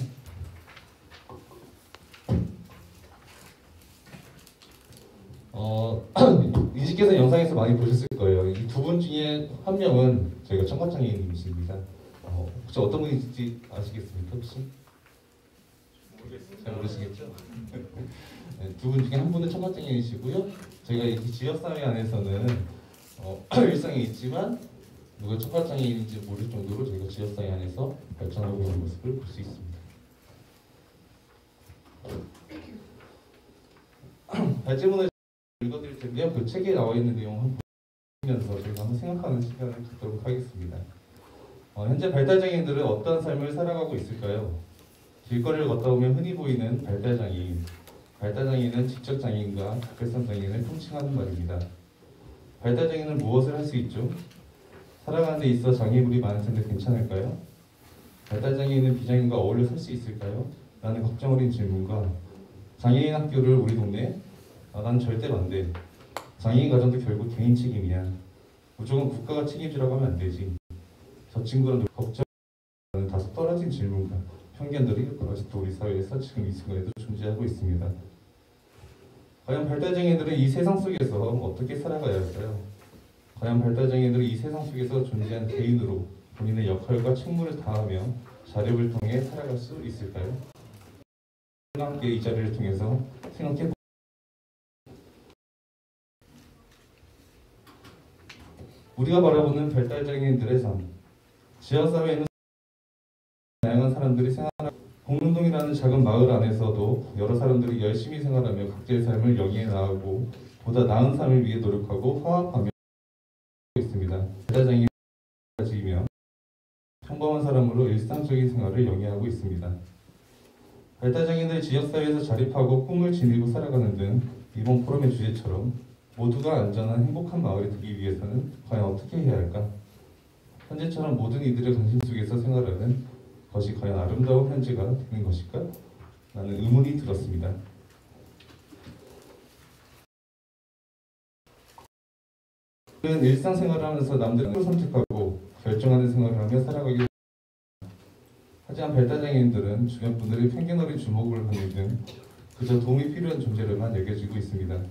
이직께서 영상에서 많이 보셨을 거예요. 이 두 분 중에 한 명은 저희가 청각장애인이십니다. 혹시 어떤 분인지 아시겠습니까? 혹시? 잘 모르시겠죠? 네, 두 분 중에 한 분은 청각장애인이시고요. 저희가 이 지역사회 안에서는 일상에 있지만 누가 청각장애인인지 모를 정도로 저희가 지역사회 안에서 발전하고 있는 모습을 볼 수 있습니다. 발제문을 읽어드릴 텐데요. 그 책에 나와 있는 내용 한번 보면서 저희가 한번 생각하는 시간을 갖도록 하겠습니다. 현재 발달장애인들은 어떠한 삶을 살아가고 있을까요? 길거리를 걷다 보면 흔히 보이는 발달장애인. 발달장애인은 지적장애인과 갑별성장애인을 통칭하는 말입니다. 발달장애인은 무엇을 할 수 있죠? 살아가는 데 있어 장애물이 많을 텐데 괜찮을까요? 발달장애인은 비장애인과 어울려 살 수 있을까요? 라는 걱정 어린 질문과 장애인 학교를 우리 동네에? 난 절대 반대. 장애인 가정도 결국 개인 책임이야. 무조건 국가가 책임지라고 하면 안 되지. 저 친구는 걱정하는 다소 떨어진 질문과 편견들이 아직도 우리 사회에서 지금 이 순간에도 존재하고 있습니다. 과연 발달장애인들은 이 세상 속에서 어떻게 살아가야 할까요? 과연 발달장애인들은 이 세상 속에서 존재한 개인으로 본인의 역할과 책무를 다하며 자립을 통해 살아갈 수 있을까요? 함께 이 자리를 통해서 생각해 우리가 바라보는 발달장애인들의 삶. 지역사회에는 다양한 사람들이 생활하는 공릉동이라는 작은 마을 안에서도 여러 사람들이 열심히 생활하며 각자의 삶을 영위해 나가고 보다 나은 삶을 위해 노력하고 화합하며 있습니다. 발달장애인을 가지며 평범한 사람으로 일상적인 생활을 영위하고 있습니다. 발달장애인들 지역사회에서 자립하고 꿈을 지니고 살아가는 등 이번 포럼의 주제처럼 모두가 안전한 행복한 마을이 되기 위해서는 과연 어떻게 해야 할까? 현재처럼 모든 이들의 관심 속에서 생활하는 것이 과연 아름다운 현재가 되는 것일까? 라는 의문이 들었습니다. 우리는 일상생활을 하면서 남들을 선택하고 결정하는 생활을 하며 살아가기 합니다. 하지만 발달장애인들은 주변 분들의 편견 어린 주목을 받는 등 그저 도움이 필요한 존재로만 여겨지고 있습니다.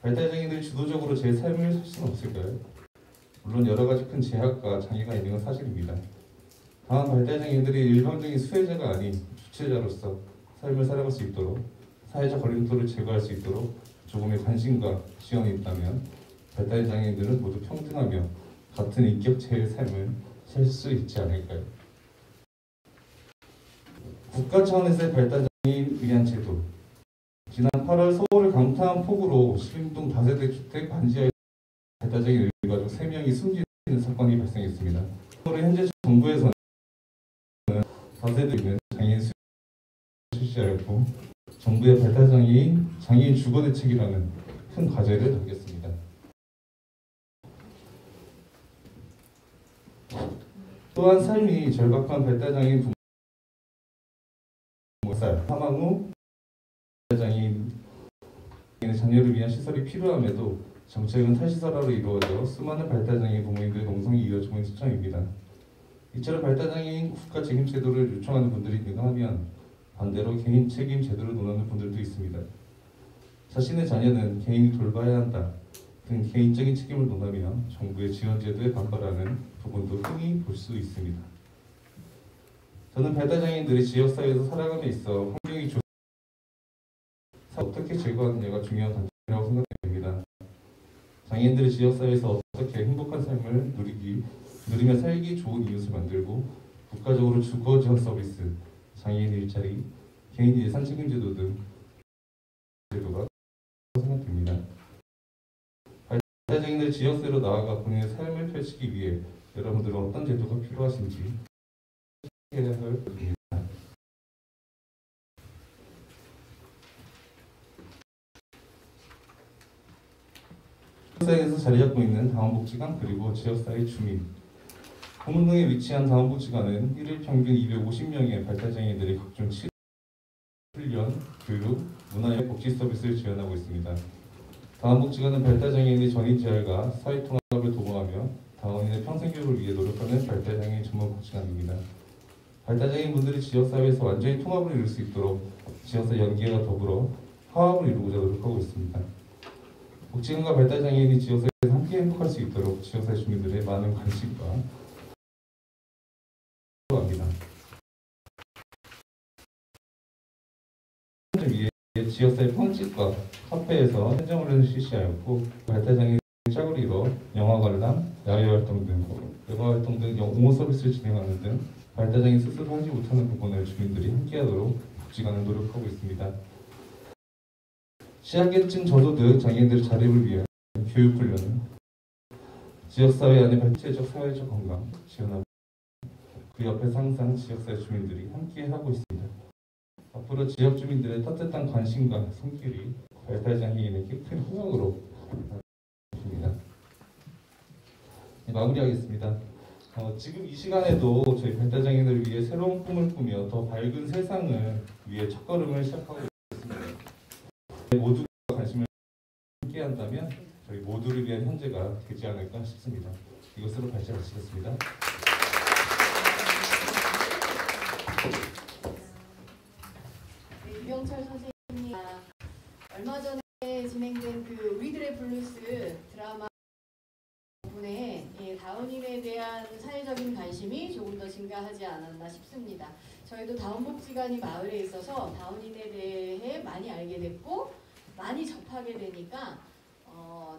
발달장애인들이 주도적으로 제 삶을 살 수는 없을까요? 물론 여러 가지 큰 제약과 장애가 있는 건 사실입니다. 다만 발달장애인들이 일방적인 수혜자가 아닌 주체자로서 삶을 살아갈 수 있도록 사회적 걸림돌을 제거할 수 있도록 조금의 관심과 지원이 있다면 발달장애인들은 모두 평등하며 같은 인격체의 삶을 살 수 있지 않을까요? 국가 차원에서의 발달장애인 위한 제도. 지난 8월 서울을 강타한 폭우로 시민동 다세대 주택 반지하에 발달장애인 가족 3명이 숨지는 사건이 발생했습니다. 서울의 현재 정부에서는 다세대 있는 장애인 수용을 실시하였고 정부의 발달장애인 장애인 주거 대책이라는 큰 과제를 담겼습니다. 또한 삶이 절박한 발달장애인 부모 사망 후 발달장애인 자녀를 위한 시설이 필요함에도 정책은 탈시설화로 이루어져 수많은 발달장애인 부모님들의 농성이 이어지고 있는 시점입니다. 이처럼 발달장애인 국가 책임 제도를 요청하는 분들이 있는가 하면 반대로 개인 책임 제도를 논하는 분들도 있습니다. 자신의 자녀는 개인이 돌봐야 한다 등 개인적인 책임을 논하며 정부의 지원 제도에 반발하는 부분도 흔히 볼 수 있습니다. 저는 발달장애인들이 지역사회에서 살아감에 있어 환경이 어떻게 제거하느냐가 중요한 관점이라고 생각됩니다. 장애인들이 지역사회에서 어떻게 행복한 삶을 누리며 살기 좋은 이웃을 만들고 국가적으로 주거 지원 서비스, 장애인 일자리, 개인 예산 책임제도 등 제도가 생각됩니다. 발달장애인들 지역사회로 나아가 본인의 삶을 펼치기 위해 여러분들은 어떤 제도가 필요하신지 생각을 드립니다. 지역사회에서 자리 잡고 있는 다원복지관 그리고 지역사회 주민 공릉에 위치한 다원복지관은 1일 평균 250명의 발달장애인들이 각종 치료, 훈련, 교육, 문화의 복지 서비스를 지원하고 있습니다. 다원복지관은 발달장애인의 전이재활과 사회통합을 도모하며 다원인의 평생교육을 위해 노력하는 발달장애인 전문복지관입니다. 발달장애인 분들이 지역사회에서 완전히 통합을 이룰 수 있도록 지역사회 연계와 더불어 화합을 이루고자 노력하고 있습니다. 복지관과 발달장애인이 지역사회에서 함께 행복할 수 있도록 지역사회 주민들의 많은 관심과 합니다. 위해 지역사회 평집과 카페에서 현장훈련을 실시하였고 발달장애인 짝을 이뤄 영화관람, 야외활동 등 여가활동 등 옹호 서비스를 진행하는 등 발달장애인 스스로 하지 못하는 부분을 주민들이 함께하도록 복지관은 노력하고 있습니다. 취약계층 저소득 장애인들의 자립을 위한 교육훈련은 지역사회 안의 발달적 사회적 건강 지원하고 그 옆에서 항상 지역사회 주민들이 함께하고 있습니다. 앞으로 지역 주민들의 따뜻한 관심과 손길이 발달장애인에게 큰 희망으로 있습니다. 마무리하겠습니다. 지금 이 시간에도 저희 발달장애인들을 위해 새로운 꿈을 꾸며 더 밝은 세상을 위해 첫걸음을 시작하고 있습니다. 모두가 관심을 함께한다면 저희 모두를 위한 현재가 되지 않을까 싶습니다. 이것으로 발제 마치겠습니다. 유병철 선생님이 얼마 전에 진행된 그 우리들의 블루스 드라마 덕분에 다운인에 대한 사회적인 관심이 조금 더 증가하지 않았나 싶습니다. 저희도 다운복지관이 마을에 있어서 다운인에 대해 많이 알게 됐고 많이 접하게 되니까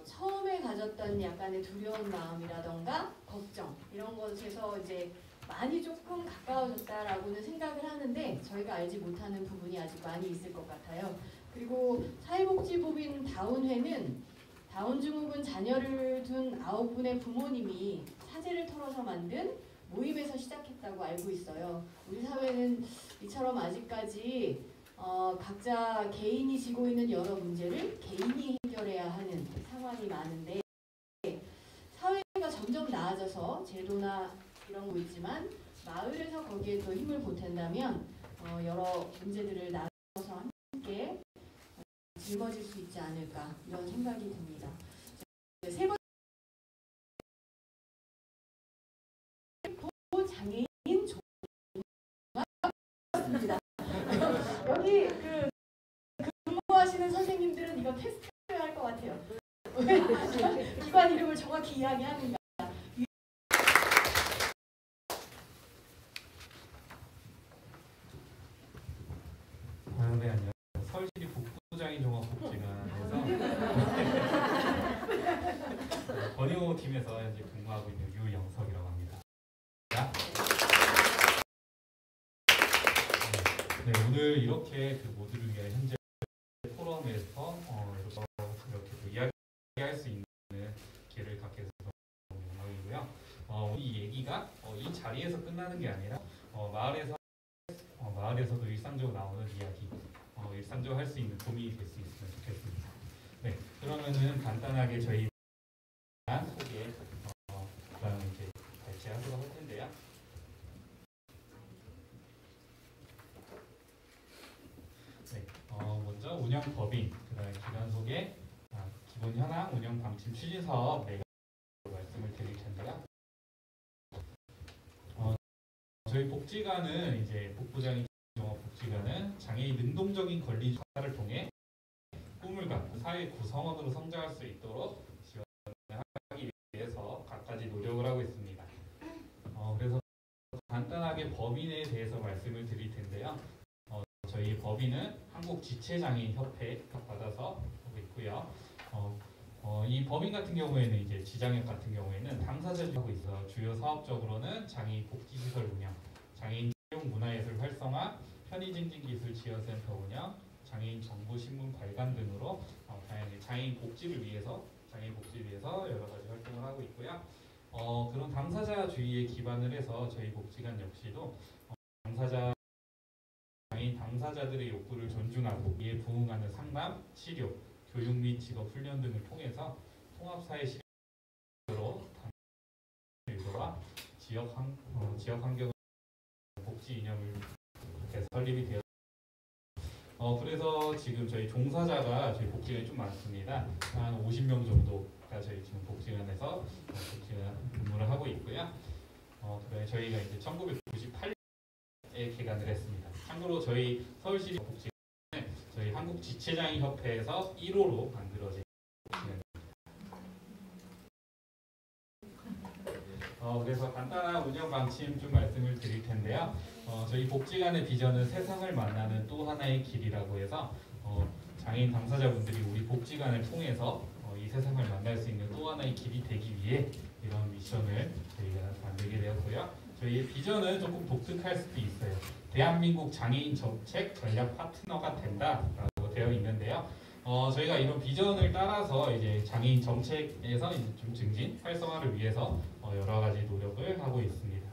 처음에 가졌던 약간의 두려운 마음이라던가 걱정 이런 것에서 이제 많이 조금 가까워졌다라고는 생각을 하는데 저희가 알지 못하는 부분이 아직 많이 있을 것 같아요. 그리고 사회복지법인 다운회는 다운증후군 자녀를 둔 9분의 부모님이 사재를 털어서 만든 모임에서 시작했다고 알고 있어요. 우리 사회는 이처럼 아직까지 각자 개인이 지고 있는 여러 문제를 개인이 해결해야 하는 상황이 많은데 사회가 점점 나아져서 제도나 이런 거 있지만 마을에서 거기에 또 힘을 보탠다면 여러 문제들을 나눠서 함께 짊어질 수 있지 않을까 이런 생각이 듭니다. 세 번째 장애인 종합입니다. 여기 근무하시는 선생님들은 이거 테스트해야 할 것 같아요. 기관 이름을 정확히 이야기하는가. 네, 안녕하세요. 서울시립 복부장애인 종합복지관에서 번외 팀에서 현재 근무하고 있는 유영석이라고 합니다. 네, 오늘 이렇게 그 모두를 위한 현재 포럼에서 이렇게 또 이야기할 수 있는 기회를 갖게 돼서 너무 영광이고요. 이 얘기가 이 자리에서 끝나는 게 아니라 마을에서도 일상적으로 나오는 이야기, 일상적으로 할 수 있는 도움이 될 수 있으면 좋겠습니다. 네, 그러면은 간단하게 저희 소개 그럼 이제 발제하도록 할 텐데요. 네, 먼저 운영 법인, 그다음에 기관 소개, 기본 현황, 운영 방침, 추진 사업 네 가지 말씀을 드릴 텐데요. 저희 복지관은 이제 복부장애인 종합복지관은 장애인 능동적인 권리 조사를 통해 꿈을 갖고 사회 구성원으로 성장할 수 있도록 지원을 하기 위해서 갖가지 노력을 하고 있습니다. 그래서 간단하게 법인에 대해서 말씀을 드릴 텐데요. 저희 저희 법인은 한국지체장애인협회 받아서 하고 있고요. 이 법인 같은 경우에는 이제 지장협 같은 경우에는 당사자를 하고 있어 주요 사업적으로는 장애인 복지시설 운영, 장애인 채용 문화예술 활성화, 편의증진기술 지원센터 운영, 장애인 정보신문 발간 등으로 다양하게 장애인 복지를 위해서 여러 가지 활동을 하고 있고요. 그런 당사자주의에 기반을 해서 저희 복지관 역시도 장애인 당사자들의 욕구를 존중하고 이에 부응하는 상담, 치료, 교육 및 직업 훈련 등을 통해서 통합사회 실행으로 유도와 지역 환경 복지 이념을 설립이 되었습니다. 그래서 지금 저희 종사자가 저희 복지관에 좀 많습니다. 한 50명 정도가 저희 지금 복지관에서 복지관 근무를 하고 있고요. 저희가 이제 1998년에 개관을 했습니다. 참고로 저희 서울시 복지관은 저희 한국지체장애인협회에서 1호로 만들어진 복지관입니다. 그래서 간단한 운영 방침 좀 말씀을 드릴 텐데요. 저희 복지관의 비전은 세상을 만나는 또 하나의 길이라고 해서 장애인 당사자분들이 우리 복지관을 통해서 이 세상을 만날 수 있는 또 하나의 길이 되기 위해 이런 미션을 저희가 만들게 되었고요. 저희의 비전은 조금 독특할 수도 있어요. 대한민국 장애인 정책 전략 파트너가 된다라고 되어 있는데요. 저희가 이런 비전을 따라서 이제 장애인 정책에서 이제 좀 증진, 활성화를 위해서 여러 가지 노력을 하고 있습니다.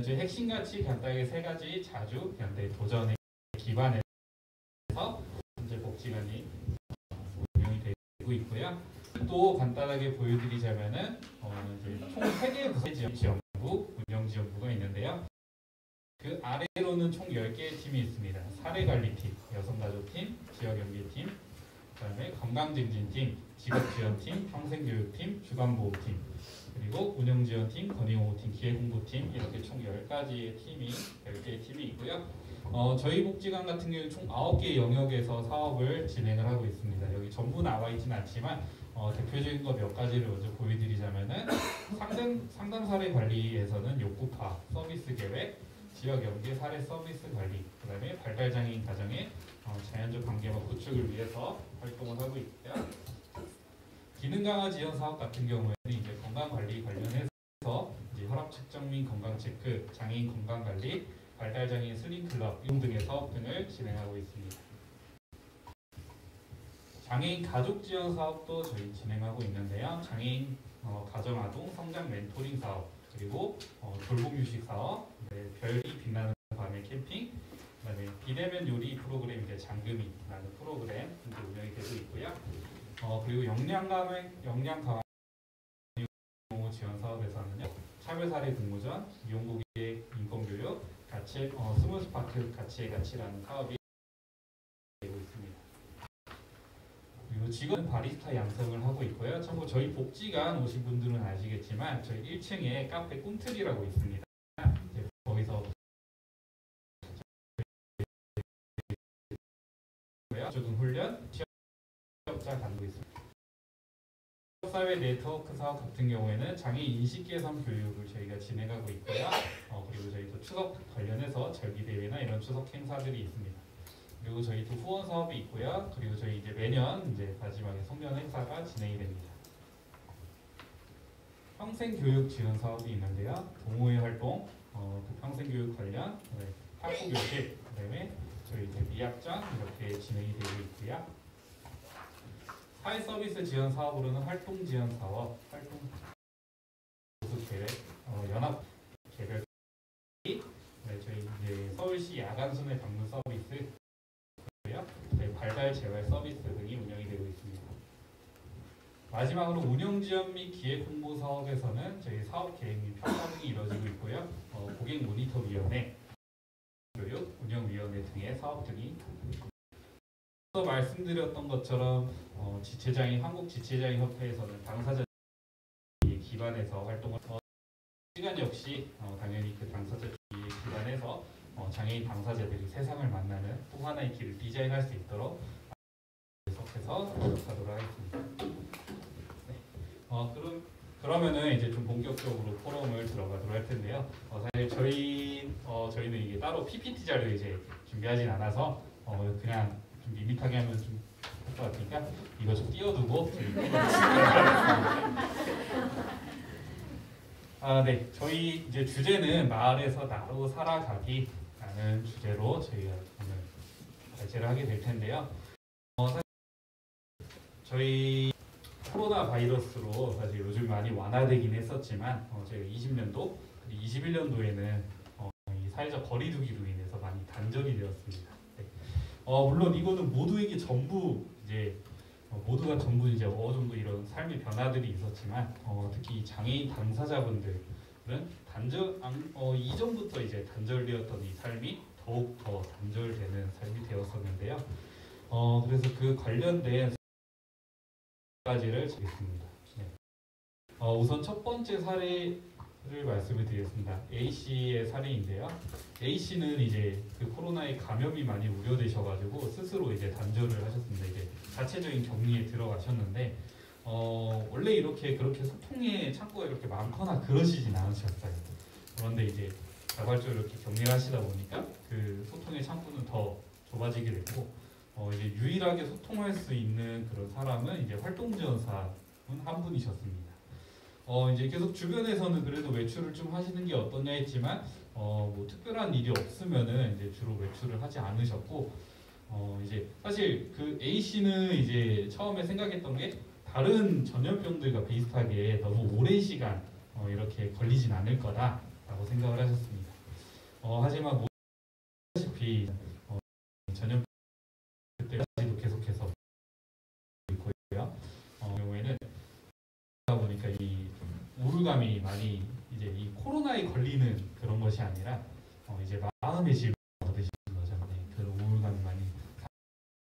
저희 핵심 가치 간단하게 세 가지 자주, 현대, 도전에 기반해서 현재 복지관이 운영이 되고 있고요. 또 간단하게 보여드리자면은 이제 총 3개의 부서지원부, 운영지원부가 있는데요. 그 아래로는 총 10개의 팀이 있습니다. 사례관리팀, 여성가족팀, 지역연계팀, 그다음에 건강증진팀, 직업지원팀, 평생교육팀, 주간보호팀, 그리고 운영지원팀, 건의홍보팀, 기획홍보팀 이렇게 총 10개의 팀이 있고요. 저희 복지관 같은 경우는 총 9개의 영역에서 사업을 진행을 하고 있습니다. 여기 전부 나와 있지는 않지만 대표적인 거 몇 가지를 먼저 보여드리자면은 상담 사례 관리에서는 욕구 파악, 서비스 계획, 지역 연계 사례 서비스 관리, 그다음에 발달장애인 가정의 자연적 관계와 구축을 위해서 활동을 하고 있고요. 기능 강화 지원 사업 같은 경우에는 이제 건강 관리 관련해서 이제 혈압 측정 및 건강 체크, 장애인 건강 관리, 발달장애인 슬림 클럽 등의 사업 등을 진행하고 있습니다. 장애인 가족 지원 사업도 저희 진행하고 있는데요. 장애인 가정 아동 성장 멘토링 사업, 그리고 돌봄 휴식 사업, 별이 빛나는 밤의 캠핑, 그다음에 비대면 요리 프로그램 이제 장금이라는 프로그램 이제 운영이 되고 있고요. 그리고 역량 강화 지원 사업에서는요, 차별 사례 근무전, 이용국의 인권 교육, 스몰스파크 가치의 가치라는 사업이 되고 있습니다. 그리고 직원 바리스타 양성을 하고 있고요. 참고 저희 복지관 오신 분들은 아시겠지만 저희 1층에 카페 꿈틀이라고 있습니다. 거기서 적응 훈련, 취업자 간도 있습니다. 사회 네트워크 사업 같은 경우에는 장애인 인식 개선 교육을 저희가 진행하고 있고요. 그리고 저희 또 추석 관련해서 절기 대회나 이런 추석 행사들이 있습니다. 그리고 저희 또 후원 사업이 있고요. 그리고 저희 이제 매년 이제 마지막에 송년 행사가 진행이 됩니다. 평생교육 지원 사업이 있는데요. 동호회 활동, 그 평생교육 관련, 학부 교실, 그다음에 저희 이제 미학전 이렇게 진행이 되고 있고요. 사회 서비스 지원 사업으로는 활동 지원 사업, 활동 보수 계획, 연합 개별, 저희 이제 서울시 야간 순회 방문 서비스, 저희 발달 재활 서비스 등이 운영이 되고 있습니다. 마지막으로 운영 지원 및 기획 홍보 사업에서는 저희 사업 계획 및 평가 등이 이루어지고 있고요. 고객 모니터 위원회, 교육 운영위원회 등의 사업 등이 또 말씀드렸던 것처럼 지체장애인 한국지체장애인협회에서는 당사자 기반해서 활동을 시간 역시 당연히 그 당사자 주의에 기반해서 장애인 당사자들이 세상을 만나는 또 하나의 길을 디자인할 수 있도록 계속해서 노력하도록 하겠습니다. 네. 그러면은 이제 좀 본격적으로 포럼을 들어가도록 할 텐데요. 사실 저희는 이게 따로 PPT 자료 이제 준비하진 않아서 그냥 좀 밋밋하게 하면 좀 할 것 같으니까 이거 좀 띄워두고 네, 저희 이제 주제는 마을에서 나로 살아가기라는 주제로 저희가 오늘 발제를 하게 될 텐데요. 사실 저희 코로나 바이러스로 사실 요즘 많이 완화되긴 했었지만 저희가 20년도, 21년도에는 이 사회적 거리두기로 인해서 많이 단절이 되었습니다. 네. 물론 이거는 모두에게 전부 이제 모두가 전부 이제 어느 정도 이런 삶의 변화들이 있었지만 특히 장애인 당사자분들은 이전부터 이제 단절되었던 이 삶이 더욱 더 단절되는 삶이 되었었는데요. 그래서 그 관련된 가지를 드리겠습니다. 네. 우선 첫 번째 사례를 말씀을 드리겠습니다. A 씨의 사례인데요. A 씨는 이제 그 코로나에 감염이 많이 우려되셔가지고 스스로 이제 단절을 하셨습니다. 이제 자체적인 격리에 들어가셨는데 원래 이렇게 그렇게 소통의 창구가 이렇게 많거나 그러시진 않으셨어요. 그런데 이제 자발적으로 이렇게 격리를 하시다 보니까 그 소통의 창구는 더 좁아지게 됐고 이제 유일하게 소통할 수 있는 그런 사람은 이제 활동지원사분 한 분이셨습니다. 이제 계속 주변에서는 그래도 외출을 좀 하시는 게 어떠냐 했지만 뭐 특별한 일이 없으면은 이제 주로 외출을 하지 않으셨고 이제 사실 그 A 씨는 이제 처음에 생각했던 게 다른 전염병들과 비슷하게 너무 오랜 시간 이렇게 걸리진 않을 거다라고 생각을 하셨습니다. 하지만 보다시피 전염 그때까지도 계속해서 있고요. 경우에는 그러다 보니까 이 우울감이 많이 이제 이 코로나에 걸리는 그런 것이 아니라 이제 마음의 질병을 얻으시는 거죠. 네, 그런 우울감이 많이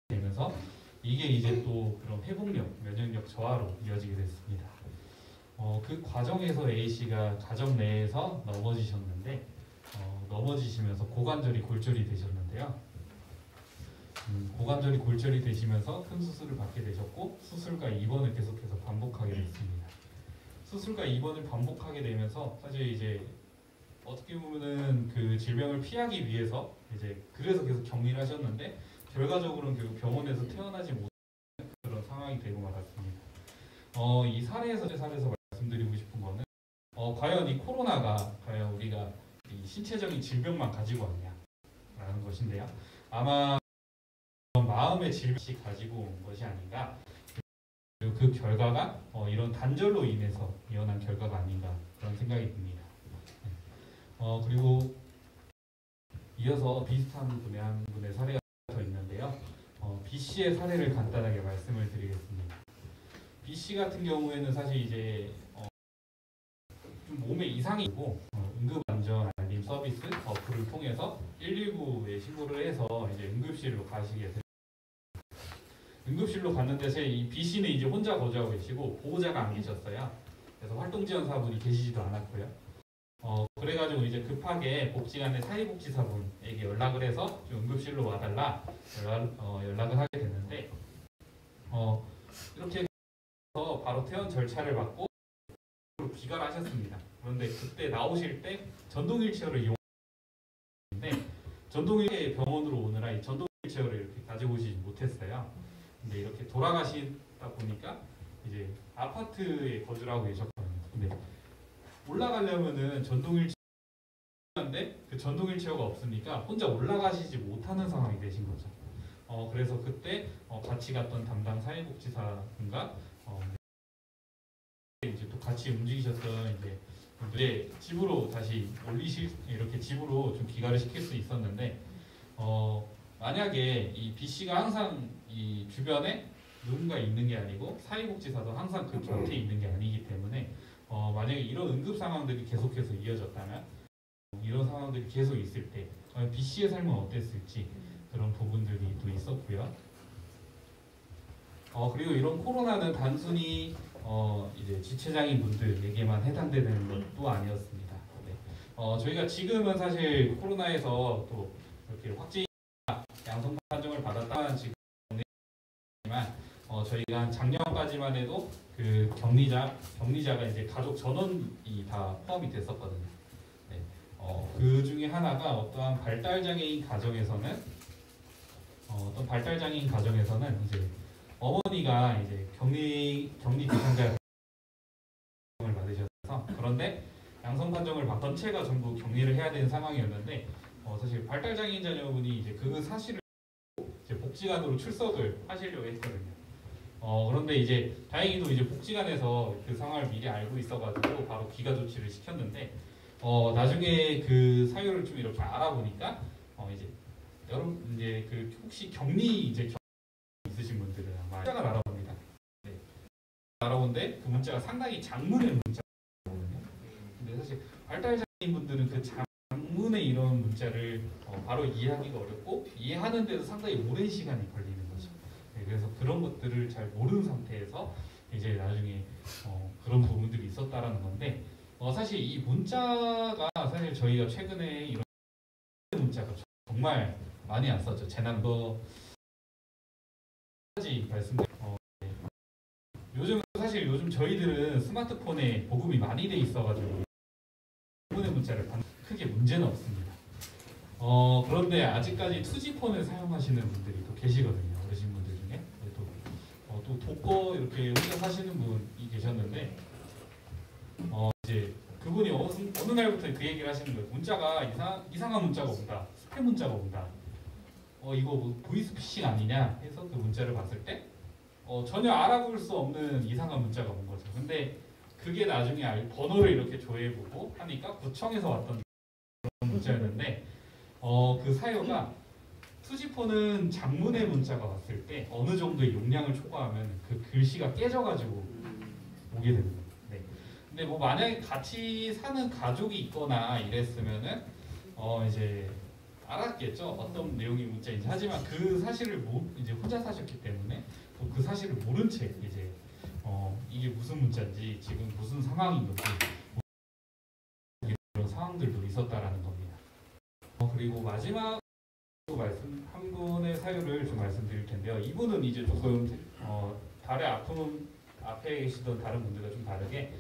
되면서 이게 이제 또 그런 회복력, 면역력 저하로 이어지게 됐습니다. 그 과정에서 A 씨가 가정 내에서 넘어지셨는데 넘어지시면서 고관절이 골절이 되셨는데요. 고관절이 골절이 되시면서 큰 수술을 받게 되셨고 수술과 입원을 계속해서 반복하게 됐습니다. 수술과 입원을 반복하게 되면서 사실 이제 어떻게 보면은 그 질병을 피하기 위해서 이제 그래서 계속 격리를 하셨는데 결과적으로는 결국 병원에서 태어나지 못하는 그런 상황이 되고 말았습니다. 이 사례에서 말씀드리고 싶은 거는 과연 이 코로나가 과연 우리가 이 신체적인 질병만 가지고 왔냐라는 것인데요. 아마 마음의 질병이 가지고 온 것이 아닌가. 그리고 그 결과가 이런 단절로 인해서 이어난 결과가 아닌가 그런 생각이 듭니다. 그리고 이어서 비슷한 분의 한 분의 사례가 더 있는데요. B 씨의 사례를 간단하게 말씀을 드리겠습니다. B 씨 같은 경우에는 사실 이제 좀 몸에 이상이 있고 응급안전 알림 서비스 어플을 통해서 119에 신고를 해서 이제 응급실로 가시게 됐습니다. 응급실로 갔는데 이 B 씨는 이제 혼자 거주하고 계시고 보호자가 안 계셨어요. 그래서 활동지원사분이 계시지도 않았고요. 그래가지고 이제 급하게 복지관의 사회복지사분에게 연락을 해서 좀 응급실로 와달라 연락을 하게 됐는데 이렇게 해서 바로 퇴원 절차를 받고 귀가를 하셨습니다. 그런데 그때 나오실 때 전동 휠체어를 이용했는데 전동 휠체어 병원으로 오느라 이 전동 휠체어를 이렇게 가지고 오시지 못했어요. 근데 이렇게 돌아가시다 보니까 이제 아파트에 거주를 하고 계셨거든요. 근데 올라가려면은 전동 휠체어인데 그 전동 휠체어가 없으니까 혼자 올라가시지 못하는 상황이 되신 거죠. 그래서 그때 같이 갔던 담당 사회복지사분과 이제 또 같이 움직이셨던 이제 집으로 다시 이렇게 집으로 좀 귀가를 시킬 수 있었는데 만약에 이 B 씨가 항상 이 주변에 누군가 있는 게 아니고 사회복지사도 항상 그 곁에 있는 게 아니기 때문에 만약에 이런 응급 상황들이 계속해서 이어졌다면 이런 상황들이 계속 있을 때 B 씨의 삶은 어땠을지 그런 부분들이 또 있었고요. 그리고 이런 코로나는 단순히 이제 지체장애인 분들에게만 해당되는 것도 아니었습니다. 네. 저희가 지금은 사실 코로나에서 또 이렇게 확진 양성 판정을 받았다는 지금이지만 저희가 작년까지만 해도 그 격리자가 이제 가족 전원이 다 포함이 됐었거든요. 네. 그 중에 하나가 어떠한 발달장애인 가정에서는 어떤 발달 장애인 가정에서는 이제 어머니가 이제 격리 대상자 을 받으셔서 그런데 양성 판정을 받 전체가 전부 격리를 해야 되는 상황이었는데 사실 발달 장애인 자녀분이 이제 그 사실을 이제 복지관으로 출석을 하시려고 했거든요. 그런데 이제 다행히도 이제 복지관에서 그 상황을 미리 알고 있어가지고 바로 귀가 조치를 시켰는데 나중에 그 사유를 좀 이렇게 알아보니까 이제 여러분 이제 그 혹시 격리 있으신 분들은 아마 문자가 알아봅니다. 네. 알아본데 그 문자가 상당히 장문의 문자거든요. 근데 사실 발달 장애인 분들은 그 장문의 이런 문자를 바로 이해하기가 어렵고 이해하는데도 상당히 오랜 시간이 걸리는 거죠. 네, 그래서 그런 것들을 잘 모르는 상태에서 이제 나중에 그런 부분들이 있었다라는 건데 사실 이 문자가 사실 저희가 최근에 이런 문자가 정말 많이 안 썼죠. 재난도 까지 말씀드려. 요즘 저희들은 스마트폰에 보급이 많이 돼 있어가지고 부분의 문자를 크게 문제는 없습니다. 그런데 아직까지 2G폰을 사용하시는 분들이 또 계시거든요. 어르신분들 중에 또 독거 이렇게 혼자 사시는 분이 계셨는데 이제 그분이 어느 날부터 그 얘기를 하시는 거예요. 문자가 이상한 문자가 온다. 스팸 문자가 온다. 이거 뭐 보이스피싱 아니냐 해서 그 문자를 봤을 때 전혀 알아볼 수 없는 이상한 문자가 온 거죠. 근데 그게 나중에 번호를 이렇게 조회해보고 하니까 구청에서 왔던 그런 문자였는데 그 사유가 2G폰은 장문의 문자가 왔을 때 어느 정도의 용량을 초과하면 그 글씨가 깨져가지고 오게 됩니다. 네. 근데 뭐 만약에 같이 사는 가족이 있거나 이랬으면은 이제 알았겠죠. 어떤 내용의 문자인지. 하지만 그 사실을 이제 혼자 사셨기 때문에 또 그 사실을 모른 채 이제 이게 무슨 문자인지 지금 무슨 상황인 건지 이런 상황들도 있었다라는 겁니다. 그리고 마지막 한 분의 사유를 좀 말씀드릴 텐데요. 이분은 이제 조금 발의 아픔 앞에 계시던 다른 분들과 좀 다르게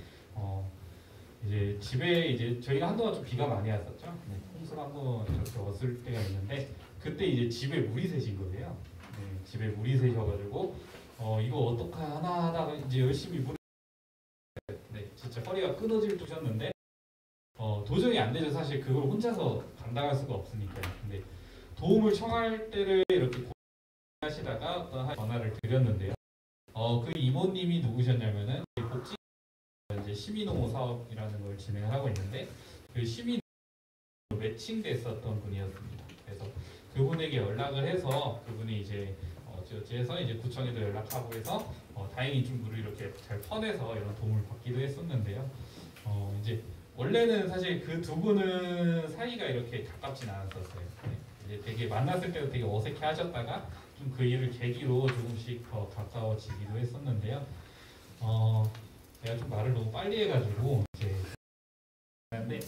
이제 집에 이제 저희가 한동안 좀 비가 많이 왔었죠. 네, 홍수가 한번 이렇게 왔을 때가 있는데 그때 이제 집에 물이 새신 거예요. 네, 집에 물이 새셔가지고 이거 어떡하나 하다가 이제 열심히 네, 진짜 허리가 끊어질 듯하셨는데 도저히 안 되죠. 사실 그걸 혼자서 감당할 수가 없으니까요. 근데 도움을 청할 때를 이렇게 하시다가 전화를 드렸는데요. 그 이모님이 누구셨냐면은 복지 이제 시민옹호 사업이라는 걸 진행을 하고 있는데 그 시민 매칭됐었던 분이었습니다. 그래서 그분에게 연락을 해서 그분이 이제 어찌어찌해서 이제 구청에도 연락하고 해서 다행히 좀 물을 이렇게 잘 퍼내서 이런 도움을 받기도 했었는데요. 이제 원래는 사실 그 두 분은 사이가 이렇게 가깝진 않았었어요. 네. 이제 되게 만났을 때도 되게 어색해 하셨다가 좀 그 일을 계기로 조금씩 더 가까워지기도 했었는데요. 제가 좀 말을 너무 빨리 해가지고 이제 근데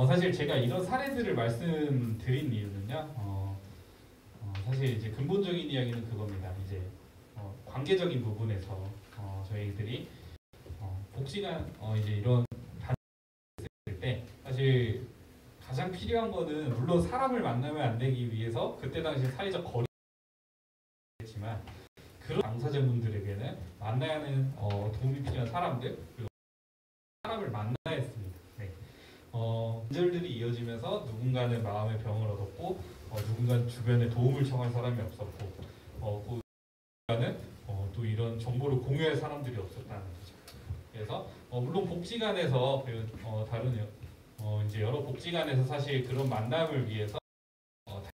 사실 제가 이런 사례들을 말씀드린 이유는요. 사실 이제 근본적인 이야기는 그겁니다. 이제 관계적인 부분에서 저희들이 복지관 이제 이런 있을 때 사실 가장 필요한 거는 물론 사람을 만나면 안 되기 위해서 그때 당시 사회적 거리지만 그런 당사자분들에게는 만나야 하는 도움이 필요한 사람들 그리고 사람을 만나야 했습니다. 네. 계절들이 이어지면서 누군가는 마음의 병을 얻었고 누군가는 주변에 도움을 청할 사람이 없었고 또 누군가는 또 이런 정보를 공유할 사람들이 없었다는 거죠. 그래서 물론 복지관에서 다른 이제 여러 복지관에서 사실 그런 만남을 위해서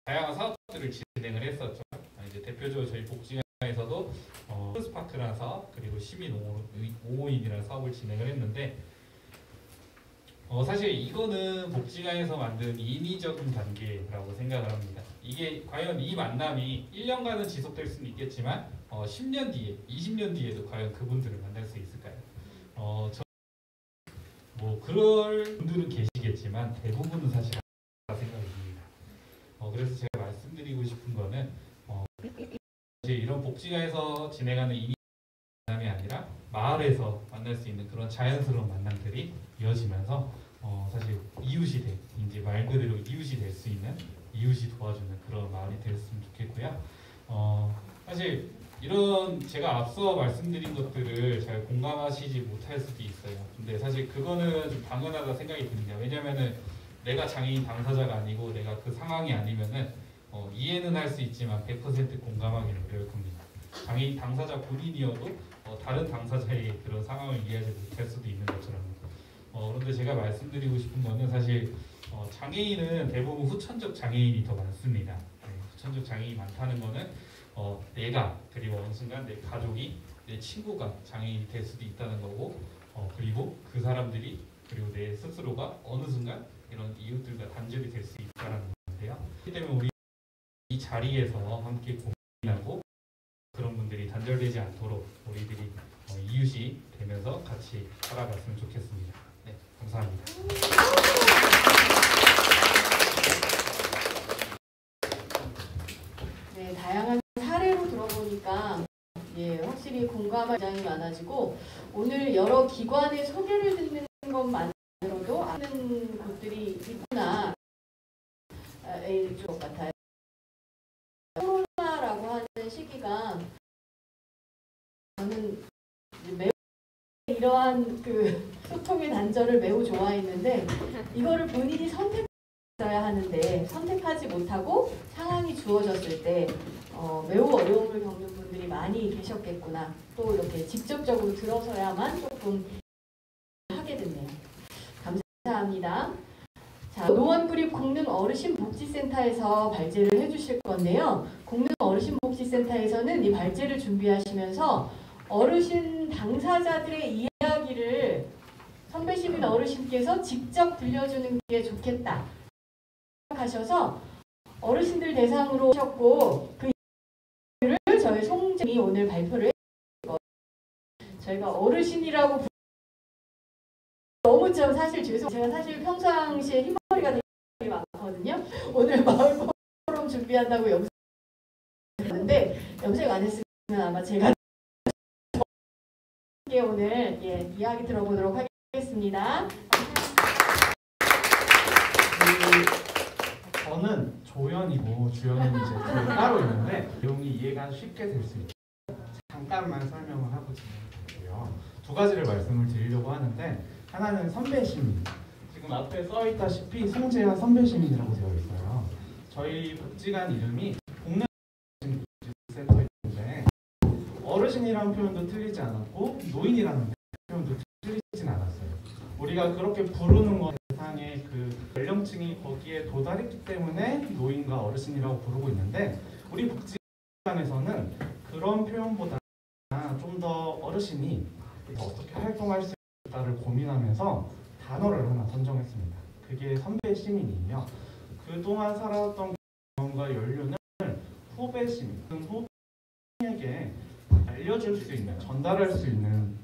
다양한 사업들을 진행을 했었죠. 이제 대표적으로 저희 복지관에서도 스파크라는 사업 그리고 시민 옹호인이라는 사업을 진행을 했는데 사실 이거는 복지관에서 만든 인위적인 관계라고 생각을 합니다. 이게 과연 이 만남이 1년간은 지속될 수는 있겠지만 10년 뒤에, 20년 뒤에도 과연 그분들을 만날 수 있을까요? 뭐 그럴 분들은 계시겠지만 대부분은 사실 안 생각이 듭니다. 그래서 제가 말씀드리고 싶은 거는 이제 이런 복지관에서 진행하는 인위 만남이 아니라 마을에서 만날 수 있는 그런 자연스러운 만남들이 이어지면서 사실 이웃이 된 이제 말 그대로 이웃이 될 수 있는, 이웃이 도와주는 그런 마을이 됐으면 좋겠고요. 사실 이런 제가 앞서 말씀드린 것들을 잘 공감하시지 못할 수도 있어요. 근데 사실 그거는 좀 당연하다 생각이 듭니다. 왜냐면은 내가 장애인 당사자가 아니고 내가 그 상황이 아니면은 이해는 할 수 있지만 100% 공감하기는 어려울 겁니다. 장애인 당사자 본인이어도 다른 당사자의 그런 상황을 이해하지 못할 수도 있는 것처럼. 그런데 제가 말씀드리고 싶은 거는 사실 장애인은 대부분 후천적 장애인이 더 많습니다. 네, 후천적 장애인이 많다는 거는 내가 그리고 어느 순간 내 가족이 내 친구가 장애인이 될 수도 있다는 거고 그리고 그 사람들이 그리고 내 스스로가 어느 순간 이런 이웃들과 단절이 될 수 있다는 건데요. 그렇기 때문에 우리 이 자리에서 함께 고민하고 그런 분들이 단절되지 않도록 우리들이 이웃이 되면서 같이 살아갔으면 좋겠습니다. 네, 감사합니다. 네, 다양한 사례로 들어보니까 확실히 공감할 굉장히 많아지고 오늘 여러 기관의 소개를 듣는 것만으로도 아는 곳들이 있구나 것 같아요. 코로나라고 하는 시기가 저는 매우 이러한 그 소통의 단절을 매우 좋아했는데 이거를 본인이 선택해야 하는데 선택하지 못하고 상황이 주어졌을 때 매우 어려움을 겪는 분들이 많이 계셨겠구나. 또 이렇게 직접적으로 들어서야만 조금 하게 됐네요. 감사합니다. 자, 노원구립 공릉어르신복지센터에서 발제를 해주실 건데요. 공릉어르신복지센터에서는 이 발제를 준비하시면서 어르신 당사자들의 이야기를 선배시민 어르신께서 직접 들려주는 게 좋겠다 생각하셔서 어르신들 대상으로 하셨고 그 이유를 저희 송정이 오늘 발표를 했고 저희가 어르신이라고 너무 좀 사실 제가 사실 평상시에 흰머리가 되게 많거든요. 오늘 마을 포럼 준비한다고 염색했는데 염색 안 했으면 아마 제가 오늘 이야기 들어보도록 하겠습니다. 저는 조연이고 주연은 이제 따로 있는데 내용이 이해가 쉽게 될 수 있게 잠깐만 설명을 하고 진행해볼게요. 두 가지를 말씀을 드리려고 하는데 하나는 선배시민. 지금 앞에 써있다시피 송재한 선배시민이라고 되어 있어요. 저희 복지관 이름이 공릉어르신복지센터인데 어르신이라는 표현도 틀리지 않았고 노인이라는 표현도 틀리진 않았어요. 우리가 그렇게 부르는 것 대상의 그 연령층이 거기에 도달했기 때문에 노인과 어르신이라고 부르고 있는데 우리 복지관에서는 그런 표현보다 좀 더 어르신이 어떻게 활동할 수 있을까를 고민하면서 단어를 하나 선정했습니다. 그게 선배 시민이며 그동안 살아왔던 경험과 연륜을 후배 시민, 후배에게 알려줄 수 있는, 전달할 수 있는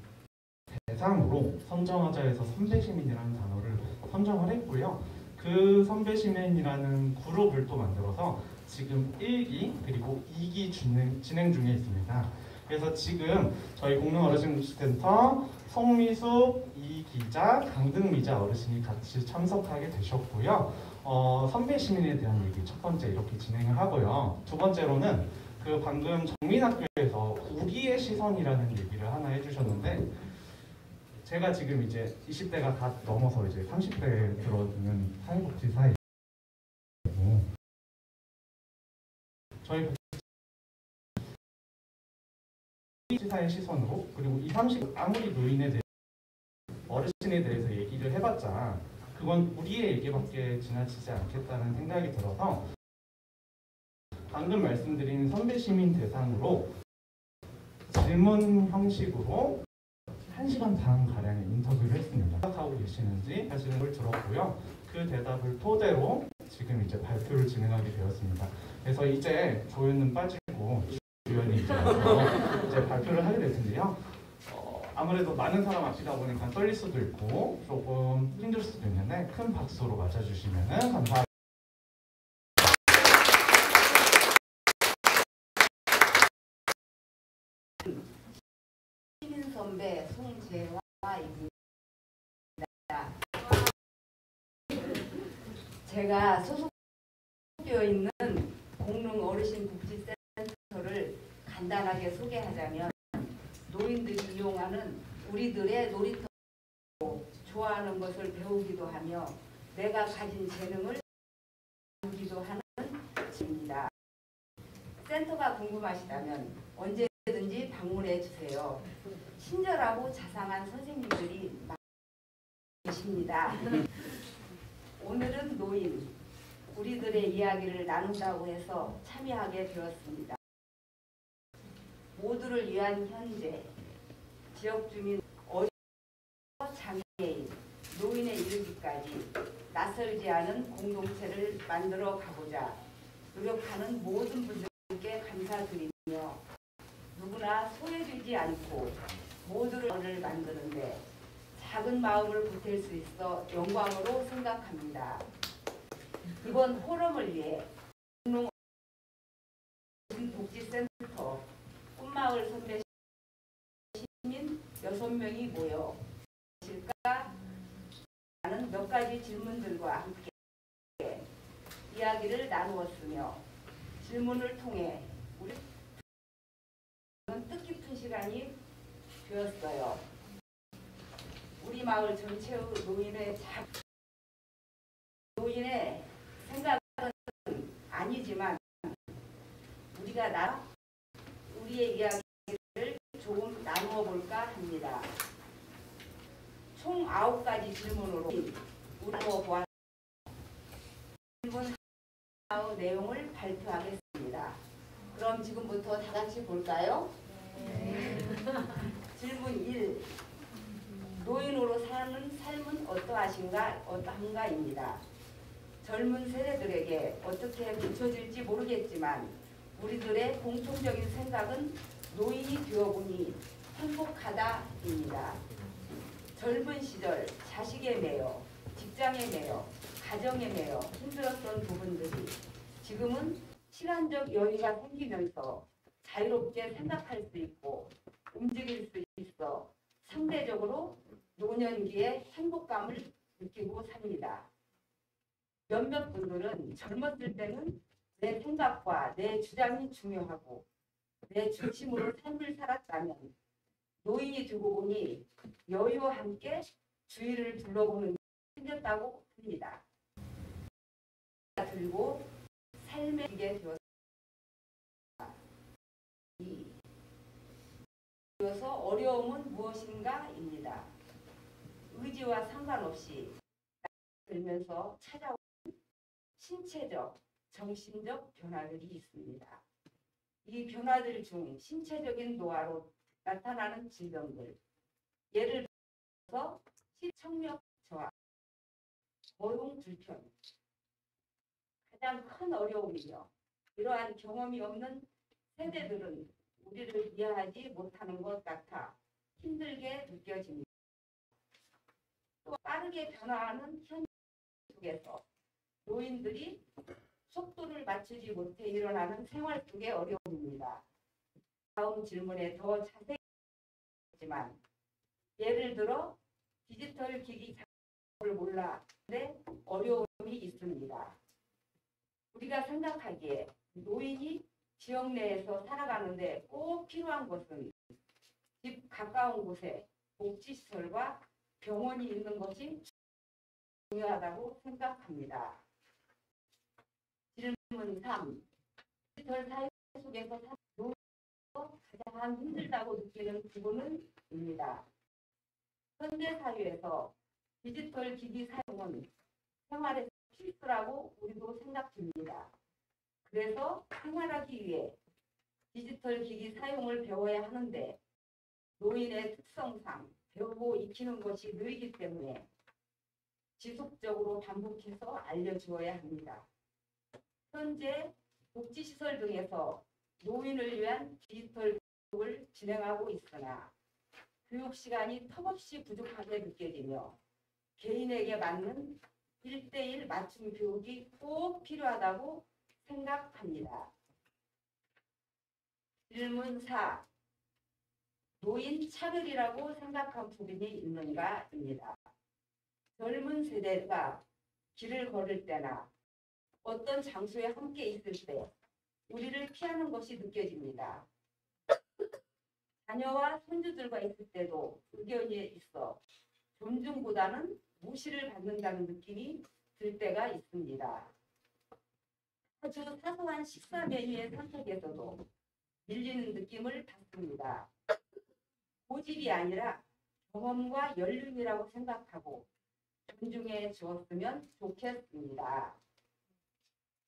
대상으로 선정하자 해서 선배 시민이라는 단어를 선정을 했고요. 그 선배 시민이라는 그룹을 또 만들어서 지금 1기 그리고 2기 진행 중에 있습니다. 그래서 지금 저희 공릉어르신복지센터 송미숙, 이기자, 강등미자 어르신이 같이 참석하게 되셨고요. 선배 시민에 대한 얘기 첫 번째 이렇게 진행을 하고요. 두 번째로는 그 방금 정민학교에서 우기의 시선이라는 얘기를 하나 해주셨는데 제가 지금 이제 20대가 다 넘어서 이제 30대에 들어오는 사회복지 사이고 저희 복지사의 시선으로 그리고 20, 30 아무리 노인에 대해 어르신에 대해서 얘기를 해봤자 그건 우리의 얘기밖에 지나치지 않겠다는 생각이 들어서 방금 말씀드린 선배 시민 대상으로 질문 형식으로 1시간 반 가량의 인터뷰를 했습니다. 생각하고 계시는지 사실은 그걸 들었고요. 그 대답을 토대로 지금 이제 발표를 진행하게 되었습니다. 그래서 이제 조연은 빠지고 주연이 이제 발표를 하게 될 텐데요. 아무래도 많은 사람 앞이다 보니까 떨릴 수도 있고 조금 힘들 수도 있는데 큰 박수로 맞아주시면 감사하겠습니다. 시민 선배 송재화입니다. 제가 소속되어 있는 공릉 어르신 복지센터를 간단하게 소개하자면 노인들이 이용하는 우리들의 놀이터, 좋아하는 것을 배우기도 하며 내가 가진 재능을 배우기도 하는 집입니다. 센터가 궁금하시다면 언제든지 방문해 주세요. 친절하고 자상한 선생님들이 계십니다. 오늘은 노인, 우리들의 이야기를 나눈다고 해서 참여하게 되었습니다. 모두를 위한 현재, 지역 주민, 장애인, 노인에 이르기까지 낯설지 않은 공동체를 만들어 가고자 노력하는 모든 분들께 감사드리며 누구나 소외되지 않고 모두를 만드는데 작은 마음을 보탤 수 있어 영광으로 생각합니다. 이번 포럼을 위해 공릉 복지센터 꿈마을 선배 시민 6명이 모여 하는 몇 가지 질문들과 함께 이야기를 나누었으며 질문을 통해 우리 뜻깊은 시간이 되었어요. 우리 마을 전체의 노인의 생각은 아니지만 우리의 이야기를 조금 나누어 볼까 합니다. 총 9가지 질문으로 나누어 보았습니다. 질문 내용을 발표하겠습니다. 그럼 지금부터 다 같이 볼까요? 네. 질문 1. 노인으로 사는 삶은 어떠한가입니다. 젊은 세대들에게 어떻게 비춰질지 모르겠지만 우리들의 공통적인 생각은 노인이 되어보니 행복하다입니다. 젊은 시절 자식에 매여, 직장에 매여, 가정에 매여 힘들었던 부분들이 지금은 시간적 여유가 생기면서 자유롭게 생각할 수 있고 움직일 수 있어 상대적으로 노년기에 행복감을 느끼고 삽니다. 몇몇 분들은 젊었을 때는 내 생각과 내 주장이 중요하고 내 중심으로 삶을 살았다면 노인이 되고 보니 여유와 함께 주위를 둘러보는 게 생겼다고 합니다. 그리고 삶에 이게 되었습니다. 이어서 어려움은 무엇인가입니다. 의지와 상관없이 들면서 찾아오는 신체적, 정신적 변화들이 있습니다. 이 변화들 중 신체적인 노화로 나타나는 질병들, 예를 들어서 청력 저하, 거동 불편, 가장 큰 어려움이며 이러한 경험이 없는 세대들은 우리를 이해하지 못하는 것 같아 힘들게 느껴집니다. 또 빠르게 변화하는 현실 속에서 노인들이 속도를 맞추지 못해 일어나는 생활 속의 어려움입니다. 다음 질문에 더 자세히 하지만 예를 들어 디지털 기기 작업을 몰라는데 어려움이 있습니다. 우리가 생각하기에 노인이 지역 내에서 살아가는데 꼭 필요한 것은 집 가까운 곳에 복지시설과 병원이 있는 것이 중요하다고 생각합니다. 질문 3. 디지털 사회 속에서 노인으로 가장 힘들다고 느끼는 부분은입니다. 현대 사회에서 디지털 기기 사용은 생활의 필수라고 우리도 생각됩니다. 그래서 생활하기 위해 디지털 기기 사용을 배워야 하는데 노인의 특성상 배우고 익히는 것이 느리기 때문에 지속적으로 반복해서 알려주어야 합니다. 현재 복지시설 등에서 노인을 위한 디지털 교육을 진행하고 있으나 교육 시간이 턱없이 부족하게 느껴지며 개인에게 맞는 1:1 맞춤 교육이 꼭 필요하다고 생각합니다. 질문 4. 노인 차별이라고 생각한 부분이 있는가입니다. 젊은 세대가 길을 걸을 때나 어떤 장소에 함께 있을 때 우리를 피하는 것이 느껴집니다. 자녀와 손주들과 있을 때도 의견이 있어 존중보다는 무시를 받는다는 느낌이 들 때가 있습니다. 아주 사소한 식사 메뉴의 선택에서도 밀리는 느낌을 받습니다. 고집이 아니라 경험과 연륜이라고 생각하고 존중해 주었으면 좋겠습니다.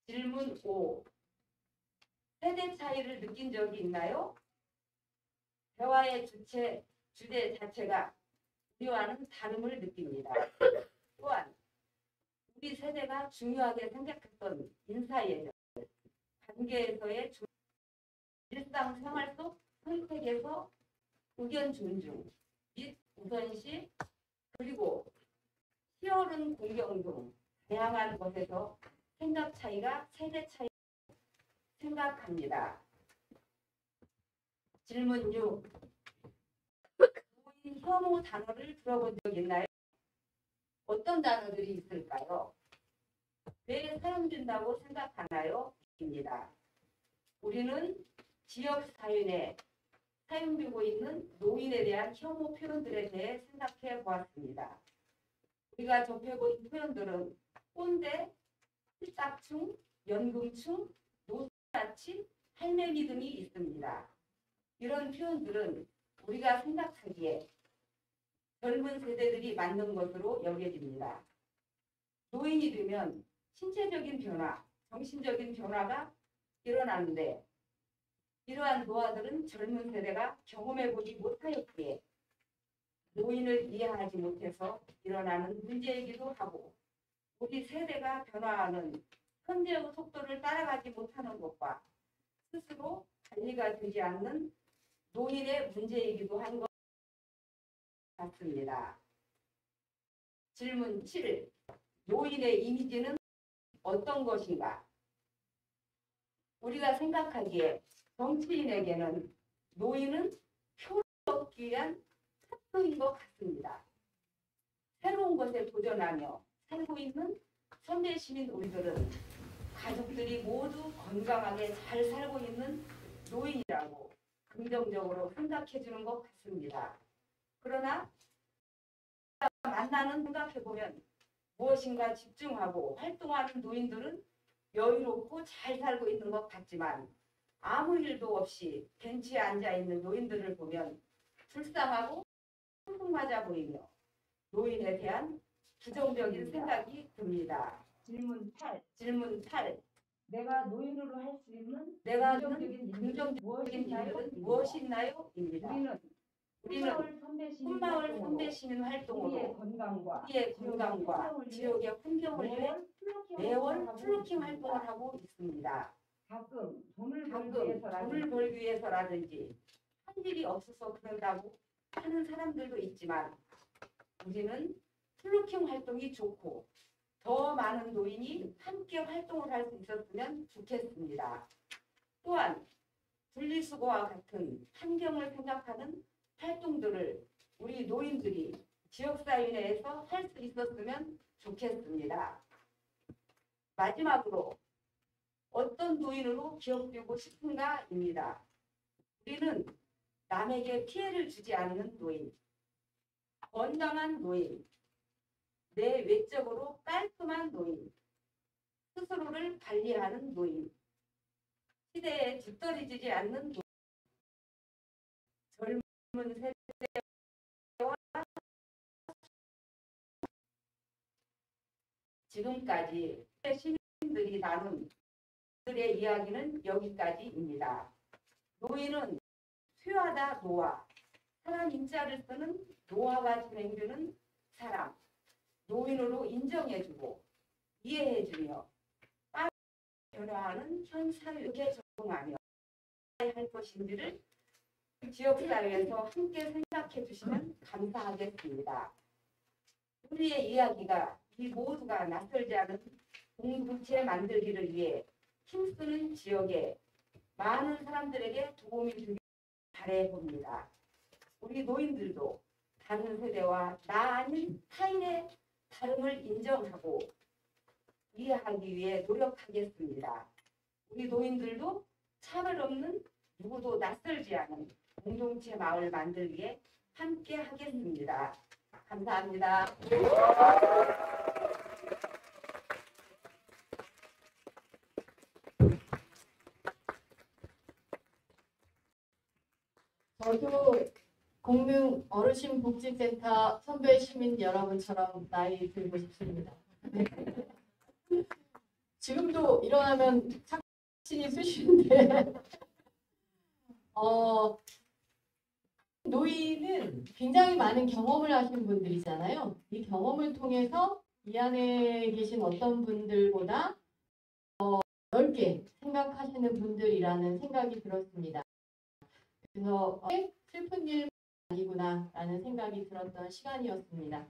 질문 5. 세대 차이를 느낀 적이 있나요? 대화의 주제 자체가 우리와는 다름을 느낍니다. 또한 우리 세대가 중요하게 생각했던 인사예절, 관계에서의 일상생활 속 선택에서 의견 존중 및 우선시 그리고 희열은 공경 등 다양한 것에서 생각 차이가 세대 차이 생각합니다. 질문 6. 노인 혐오 단어를 들어본 적 있나요? 어떤 단어들이 있을까요? 왜 사용된다고 생각하나요? 입니다. 우리는 지역 사회에 사용되고 있는 노인에 대한 혐오 표현들에 대해 생각해 보았습니다. 우리가 접해본 표현들은 꼰대, 짝충, 연금충, 노사치, 할매미 등이 있습니다. 이런 표현들은 우리가 생각하기에 젊은 세대들이 만든 것으로 여겨집니다. 노인이 되면 신체적인 변화, 정신적인 변화가 일어나는데 이러한 노화들은 젊은 세대가 경험해보지 못하였기에 노인을 이해하지 못해서 일어나는 문제이기도 하고 우리 세대가 변화하는 현재의 속도를 따라가지 못하는 것과 스스로 관리가 되지 않는 노인의 문제이기도 한 것 같습니다. 질문 7. 노인의 이미지는 어떤 것인가? 우리가 생각하기에 정치인에게는 노인은 표를 얻기 위한 탑승인 것 같습니다. 새로운 것에 도전하며 살고 있는 선배 시민 우리들은 가족들이 모두 건강하게 잘 살고 있는 노인이라고 긍정적으로 생각해 주는 것 같습니다. 그러나 만나는 생각해보면 무엇인가 집중하고 활동하는 노인들은 여유롭고 잘 살고 있는 것 같지만 아무 일도 없이 벤치에 앉아있는 노인들을 보면 불쌍하고 풍풍맞아 보이며 노인에 대한 부정적인 생각이 듭니다. 질문 8. 내가 노인으로 할 수 있는 긍정적인 일은 무엇이 있나요? 입니다. 우리는 홈마을 선배 시민 활동으로 우리의 건강과 지역의 환경을 위해 매월 플로킹 활동을 하고 있습니다. 가끔 돈을 벌기 위해서라든지 할 일이 없어서 그런다고 하는 사람들도 있지만 우리는 플로킹 활동이 좋고 더 많은 노인이 함께 활동을 할 수 있었으면 좋겠습니다. 또한 분리수거와 같은 환경을 생각하는 활동들을 우리 노인들이 지역사회 내에서 할 수 있었으면 좋겠습니다. 마지막으로 어떤 노인으로 기억되고 싶은가입니다. 우리는 남에게 피해를 주지 않는 노인, 건강한 노인, 내 외적으로 깔끔한 노인, 스스로를 관리하는 노인, 시대에 뒤떨어지지 않는 노인, 젊은 세대와 지금까지 시민들이 나눈 그들의 이야기는 여기까지입니다. 노인은 쇠하다 노화, 사람 인자를 쓰는 노화가 진행되는 사람, 노인으로 인정해주고 이해해주며 빠르게 변화하는 현 사회에 적응하며 할 것인지를 지역사회에서 함께 생각해 주시면 감사하겠습니다. 우리의 이야기가 이 모두가 낯설지 않은 공동체 만들기를 위해 힘쓰는 지역에 많은 사람들에게 도움이 되길 바라봅니다. 우리 노인들도 다른 세대와 나 아닌 타인의 다름을 인정하고 이해하기 위해 노력하겠습니다. 우리 노인들도 차별 없는 누구도 낯설지 않은 공동체 마을 만들기에 함께 하겠습니다. 감사합니다. 저도 공릉 어르신복지센터 선배 시민 여러분처럼 나이 들고 싶습니다. 지금도 일어나면 착신이 쑤시는데 노인은 굉장히 많은 경험을 하신 분들이잖아요. 이 경험을 통해서 이 안에 계신 어떤 분들보다 넓게 생각하시는 분들이라는 생각이 들었습니다. 그래서 슬픈 일 아니구나라는 생각이 들었던 시간이었습니다.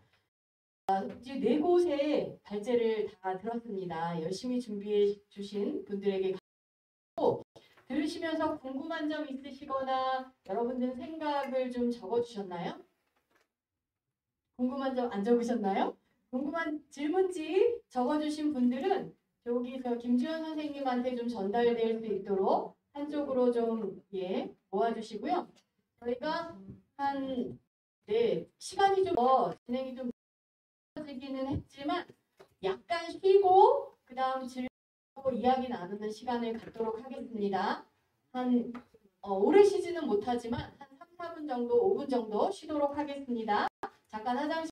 이제 4곳의 발제를 다 들었습니다. 열심히 준비해 주신 분들에게 들으시면서 궁금한 점 있으시거나 여러분들 생각을 좀 적어주셨나요? 궁금한 점 안 적으셨나요? 궁금한 질문지 적어주신 분들은 여기서 김지현 선생님한테 좀 전달될 수 있도록 한쪽으로 좀 모아주시고요. 저희가 시간이 좀 진행이 좀 늦어지기는 했지만 약간 쉬고 그 다음 질문하고 이야기 나누는 시간을 갖도록 하겠습니다. 오래 쉬지는 못하지만 한 3, 4분 정도, 5분 정도 쉬도록 하겠습니다. 잠깐 화장실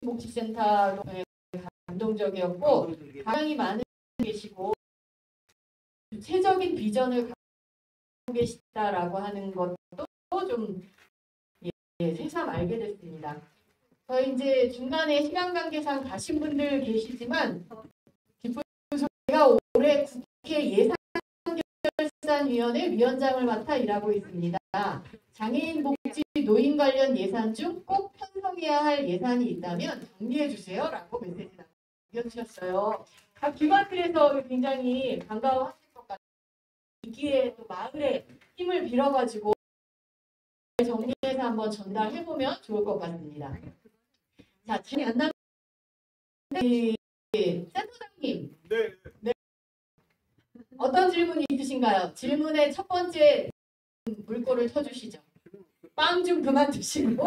복지센터로 감동적이었고 굉장히 많은 분이 계시고 구체적인 비전을 갖고 계시다라고 하는 것도 좀 새삼 알게 됐습니다. 저희 이제 중간에 시간 관계상 가신 분들 계시지만 기쁜 소리가 올해 국회 예산결산위원회 위원장을 맡아 일하고 있습니다. 장애인 복지 노인 관련 예산 중 꼭 편성해야 할 예산이 있다면 정리해 주세요라고 메시지 남겨주셨어요. 각 기관들에서 굉장히 반가워하실 것 같아요. 이 기회에 또 마을의 힘을 빌어가지고 정리해서 한번 전달해보면 좋을 것 같습니다. 자, 질문이 안 나는데 센터장님, 네. 어떤 질문이 있으신가요? 질문의 첫 번째 물꼬를 쳐주시죠. 빵 좀 그만 드시고.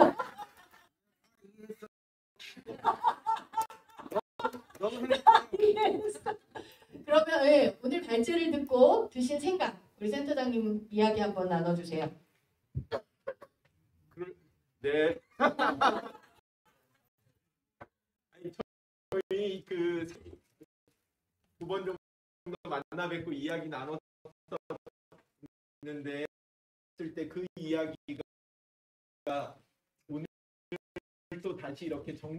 그러면 네, 오늘 발제를 듣고 드신 생각, 우리 센터장님 이야기 한번 나눠주세요. 네. 아니, 저희 그 9번 정도 만나 뵙고 이야기 나눴었는데 했을 때 그 이야기가 오늘 또 다시 이렇게 정리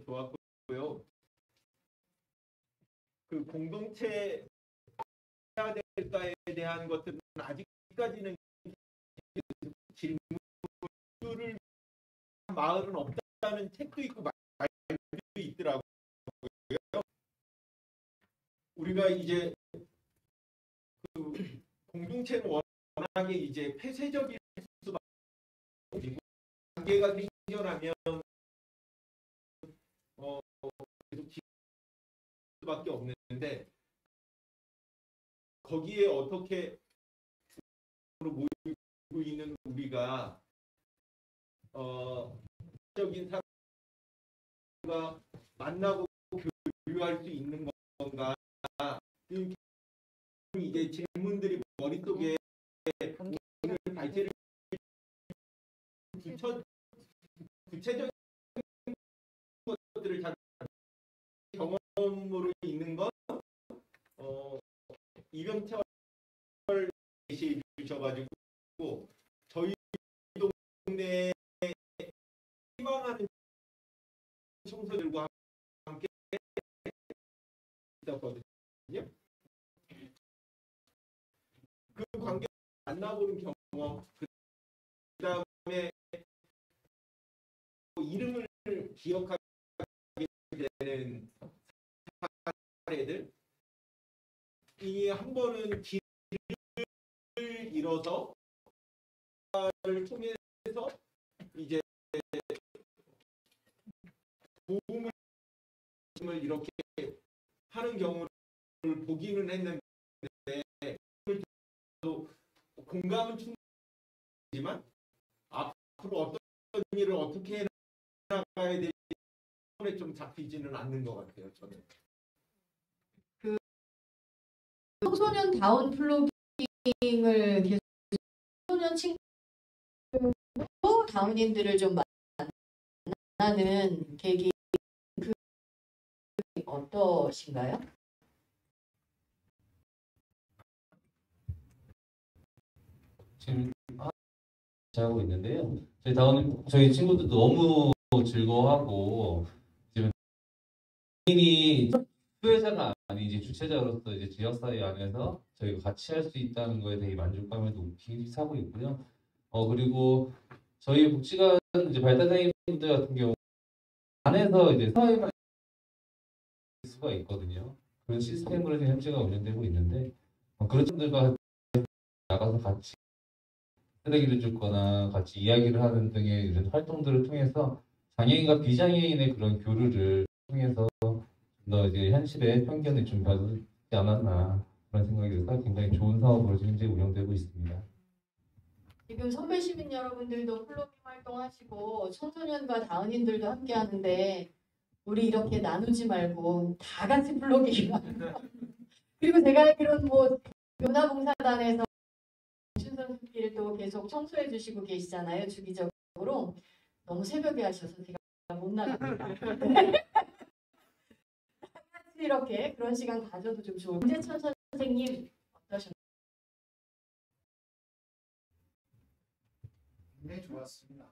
좋았고요. 그 공동체 해야 될까에 대한 것들은 아직까지는 질문을 마을은 없다는 책도 있고 말도 있더라고요. 우리가 이제 그 공동체는 워낙에 이제 폐쇄적일 수밖에 없고 관계가 생겨나면 계속 지킬 수밖에 없는데 거기에 어떻게 모이고 있는 우리가 적인 사람과 만나고 교류할 수 있는 건가? 이제 질문들이 머릿속에 오늘 발제를 구체적인 것들을 잘 경험으로 있는 건 이병철 제시해 주셔가지고 저희 동네에 희망하는 청소들과 함께 있었거든요. 그 관계 만나보는 경험, 그 다음에 이름을 기억하게 되는 사례들, 이 한 번은 길을 잃어서 를 통해서 이제 도움을 이렇게 하는 경우를 보기는 했는데 공감은 충분하지만 앞으로 어떤 일을 어떻게 해나가야 될지 손에 좀 잡히지는 않는 것 같아요. 저는. 그 청소년 다운 플로깅을 계속 청소년 친구 다운인들을 좀 만나는 계기 그 어떠신가요? 지금 하고 있는데요. 저희 친구들도 너무 즐거워하고 지금 본인이 수혜자가 아닌 이제 주체자로서 이제 지역사회 안에서 저희가 같이 할 수 있다는 거에 대해 만족감을 높이 사고 있고요. 그리고 저희 복지관 이제 발달장애인분들 같은 경우 안에서 이제 사회가 수가 있거든요. 그런 시스템으로 현재가 운영되고 있는데 그런 분들과 나가서 같이 쓰레기를 줍거나 같이 이야기를 하는 등의 이런 활동들을 통해서 장애인과 비장애인의 그런 교류를 통해서 더 이제 현실의 편견을 좀 가지지 않았나 그런 생각이 들어서 굉장히 좋은 사업으로 현재 운영되고 있습니다. 지금 선배 시민 여러분들도 플로깅 활동하시고 청소년과 다운인들도 함께 하는데 우리 이렇게 나누지 말고 다 같이 플로깅 그리고 제가 알기로는 뭐 문화봉사단에서 춘선길도 계속 청소해 주시고 계시잖아요. 주기적으로. 너무 새벽에 하셔서 제가 못 나갑니다. 이렇게 그런 시간 가져도 좀 좋을 것 같아요. 문재천 선생님 어떠셨나요? 네, 좋았습니다.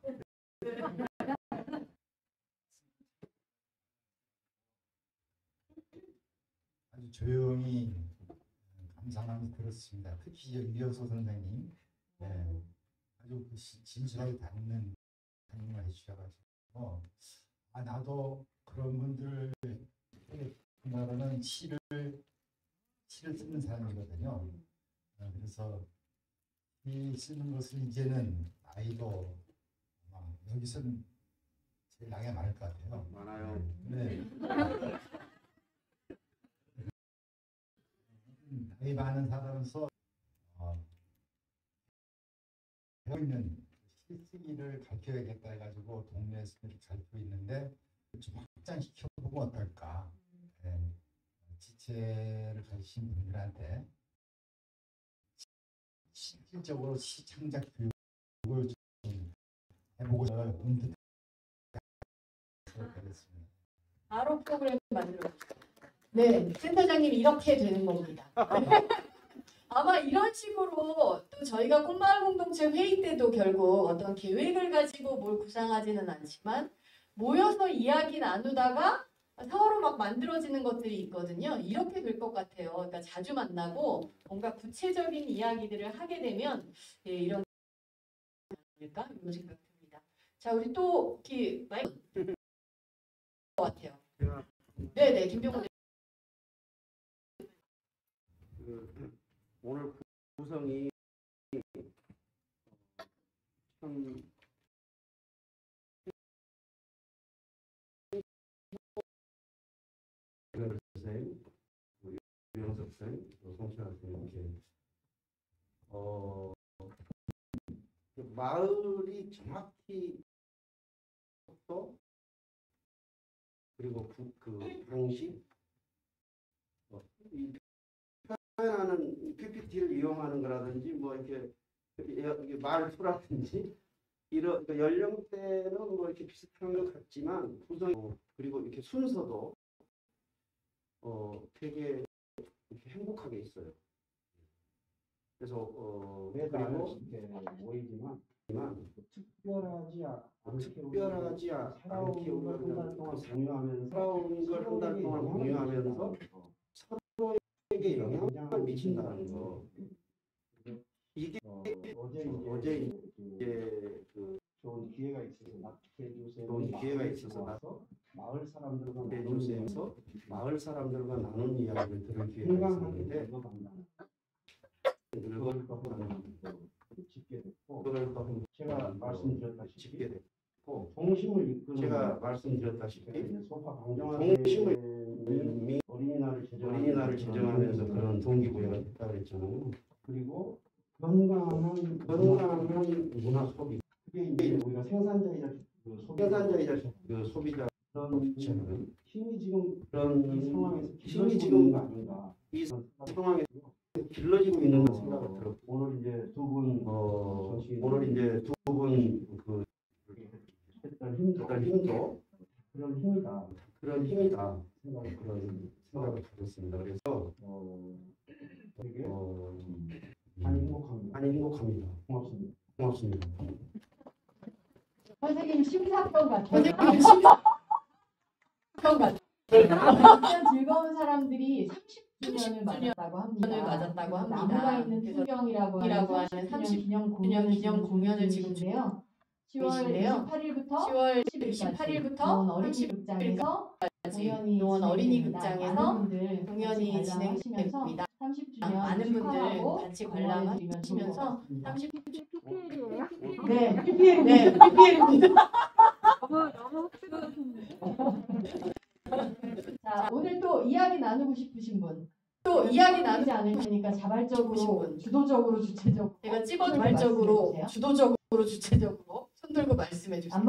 아주 조용히 감상하면서 들었습니다. 특히 이여소 선생님, 네, 아주 진실하게 담는 강의를 해주셔가지고, 나도 그런 분들 그날은 시를 쓰는 사람이거든요. 그래서 이 쓰는 것을 이제는 나이도 여기서는 제일 나이가 많을 것 같아요. 많아요. 네. 나이 많은 사람으로서 배워 있는 시쓰기를 가르쳐야겠다 해가지고 동네에서 이렇게 가르치고 있는데 좀 확장시켜보면 어떨까. 네. 지체를 가지신 분들한테 실질적으로 시창작 교육을 좀 해보고 싶은 되겠습니다. 바로 프로그램 만들어. 네, 센터장님 이렇게 되는 겁니다. 아마 이런 식으로 또 저희가 꽃마을 공동체 회의 때도 결국 어떤 계획을 가지고 뭘 구상하지는 않지만 모여서 이야기 나누다가 서로 막 만들어지는 것들이 있거든요. 이렇게 될 것 같아요. 그러니까 자주 만나고 뭔가 구체적인 이야기들을 하게 되면 예, 이런 아닐까 이런 생각 듭니다. 자, 우리 또 마이크 것 같아요. 네네, 김병호. 오늘 구성이 참 선생님, 유영석 선생님, 송철 선생님 이렇게 마을이 정확히 속도 그리고 그 방식 이 표현하는 PPT를 이용하는 거라든지 뭐 이렇게 말투라든지 이런 그러니까 연령대는 뭐 이렇게 비슷한 것 같지만 구성 그리고 이렇게 순서도 되게 이렇게 행복하게 있어요. 그래서 그리고 모이지만 특별하지 않게 우리가 한 달 동안 공유하면서 살아온 걸 한 달 동안 공유하면서 서로에게 영향을 미친다는 거. 이게 어제 이제 그 좋은 기회가 있어서 나서 마을 사람들과 나누면서 마을 사람들과 나눈 이야기를 들을 기회가 있었는데 그걸 짓게 됐고 제가 말씀드렸다시피 짓게 됐고 동심을 이끄는 제가 말씀드렸다시피 동심을 어린이날을 제정하면서 그런 동기부여가 됐다 그랬잖아요. 그리고 건강한 문화 소비 그게 이제 우리가 생산자이자 그 소비자 그런 힘이 지금 그런 상황에서 길러지고 있는 거 아닌가 이 상황에서 길러지고 있는 거 생각이 들었고 오늘 이제 두 분 그 했던 힘도 그런 힘이다 그런 생각을 가졌습니다. 그래서 되게 많이 행복합니다. 고맙습니다. 선생님 심사평 같아요. 선생님 심사평 같아요. 어떤 즐거운 사람들이 30주년을 맞았다고 합니다. 나무가 있는 풍경이라고 하는 30주년 기념 공연을 지금 중인데요. 10월 28일부터 30일까지에서 노원 어린이극장에서 공연이 진행됩니다. 30주년 많은 분들 같이 관람하시면서 30주년이에요? 네, PPL입니다. 너무 자, 오늘 또 이야기 나누고 싶으신 분, 또 이야기 나누지 않으시니까 자발적으로, 주도적으로, 주체적으로, 제가 자발적으로, 주도적으로, 주체적으로 손 들고 말씀해 주세요.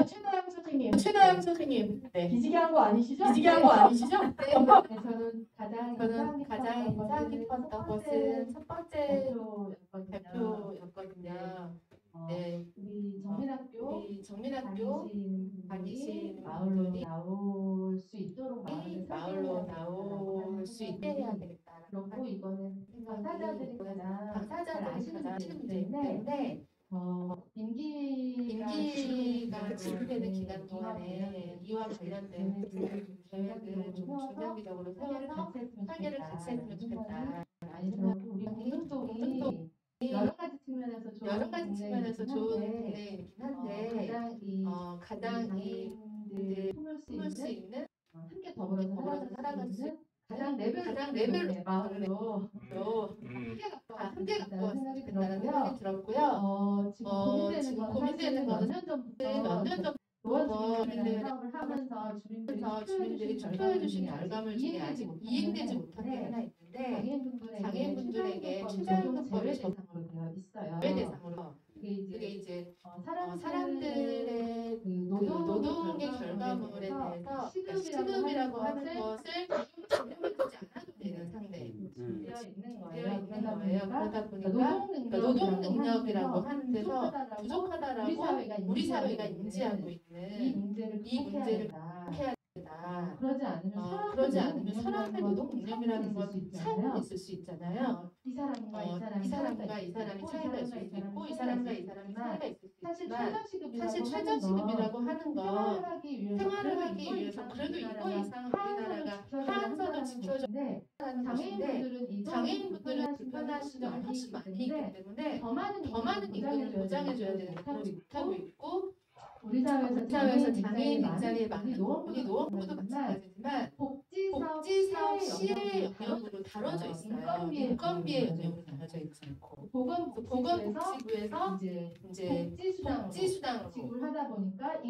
최나영 선생님, 네. 기지개 한 거 아니시죠? 네. 저는 가장 인상 깊었던 것은 첫 번째 대표였거든요. 네, 우리 정민학교 다니시는 마을로 분들이 나올 수 있도록 마을로 나올 수 있게 해야 되겠다. 그렇고 이거는 당사자들이 가장 잘 당사자들이 아시는 가장 문제이기 때문에 임기가 진행되는 기간 동안에 이와 관련된 계획을 좀 중장기적으로 세워서 설계를 같이 했으면 좋겠다. 아니면 우리 공동동이 여러 가지 측면에서 좋은 동네이긴 한데 가장 이 품을 수 있는 함께 더불어서 더불어서 살아갈 수 있는 가장 레벨 마음으로 함께 갖고 왔으면 좋겠다는 생각이 들었고요. 지금 고민되는 거는 몇 년 전부터 도와주기를 사업을 하면서 주민들이 투표해 주신 결과물 중에 아직 이행되지 못한 게 하나 있는데 장애인분들에게 최저임금법을 대상으로 되어 있어요. 대상으로 그게 이제 사람들의 노동의 결과물에 대해서 시급이라고 하는 것을 적용해주지 않아도 되는 상태에 되어 있는 되어 거예요. 있는 거예요. 그러다 보니까 노동 능력이라고 하는 데서 부족하다라고 우리 사회가 인지하고 있는 이 문제를 문제를 해야 된다. 그러지 않으면 사람의 노동 능력이라는 건 차이가 있을 수 있잖아요. 이 사람과 이 사람이 차이가 있을 수 있고 이 사람과 이 사람이 차이가 있을 수 사실 있지만 최저시급이라고 하는 건 생활을 하기 위해서 그래도 이거 이상 우리나라가 하한선을 지켜줘야 하는 것인데 장애인분들은 불편하신 점이 훨씬 많이 있기 때문에 더 많은 임금을 보장해줘야 되는 것을 못하고 있고 우리 사회에서 장애인 일자리에 많은 우리 노원구도 마찬가지지만 복지사업 시의 영역으로 다뤄져 있어요. 인건비의 영역으로 다뤄져 있지 않고 보건복지부에서 이제 복지수당으로 지급을 하다 보니까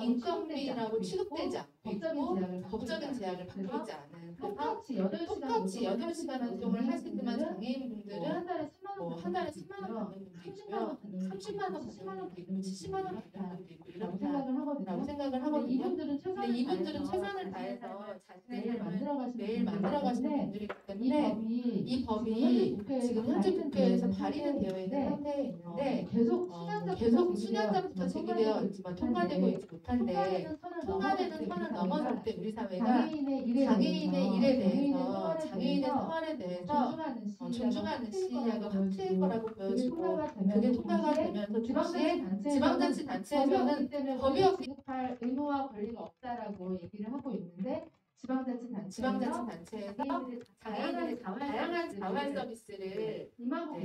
인건비라고 취급되지 않고 있고 법적인 제약을 받지 않은 똑같이 8시간 운동을 하시지만 장애인분들은 한 달에 10만 원 받는 분도 있고요. 30만 원 받는 분도 있고 70만 원 받는 분도 있고 이렇다고 생각을 하거든요. 근데 이분들은 최선을 다해서 자신의 삶을 매일 만들어 가시는 분들이기 때문에 이 법이 지금 현재 국회에서 발의는 되어 있는 상태에 있는데 계속 수년전부터 제기되어 있지만 통과되고 있지 못한데 통과되는 선을 넘어설 때 우리 사회가 장애인의 일에 대해서 장애인의 생활에 대해서 존중하는 시야가 확대될 거라고 보여지고 그게 통과가 되면서 동시에 지방자치단체에서는 법이 없기 할 의무와 권리가 없다라고 얘기를 하고 있는데 지방자치단체에서 장애인들의 다양한 자활 서비스를 임하고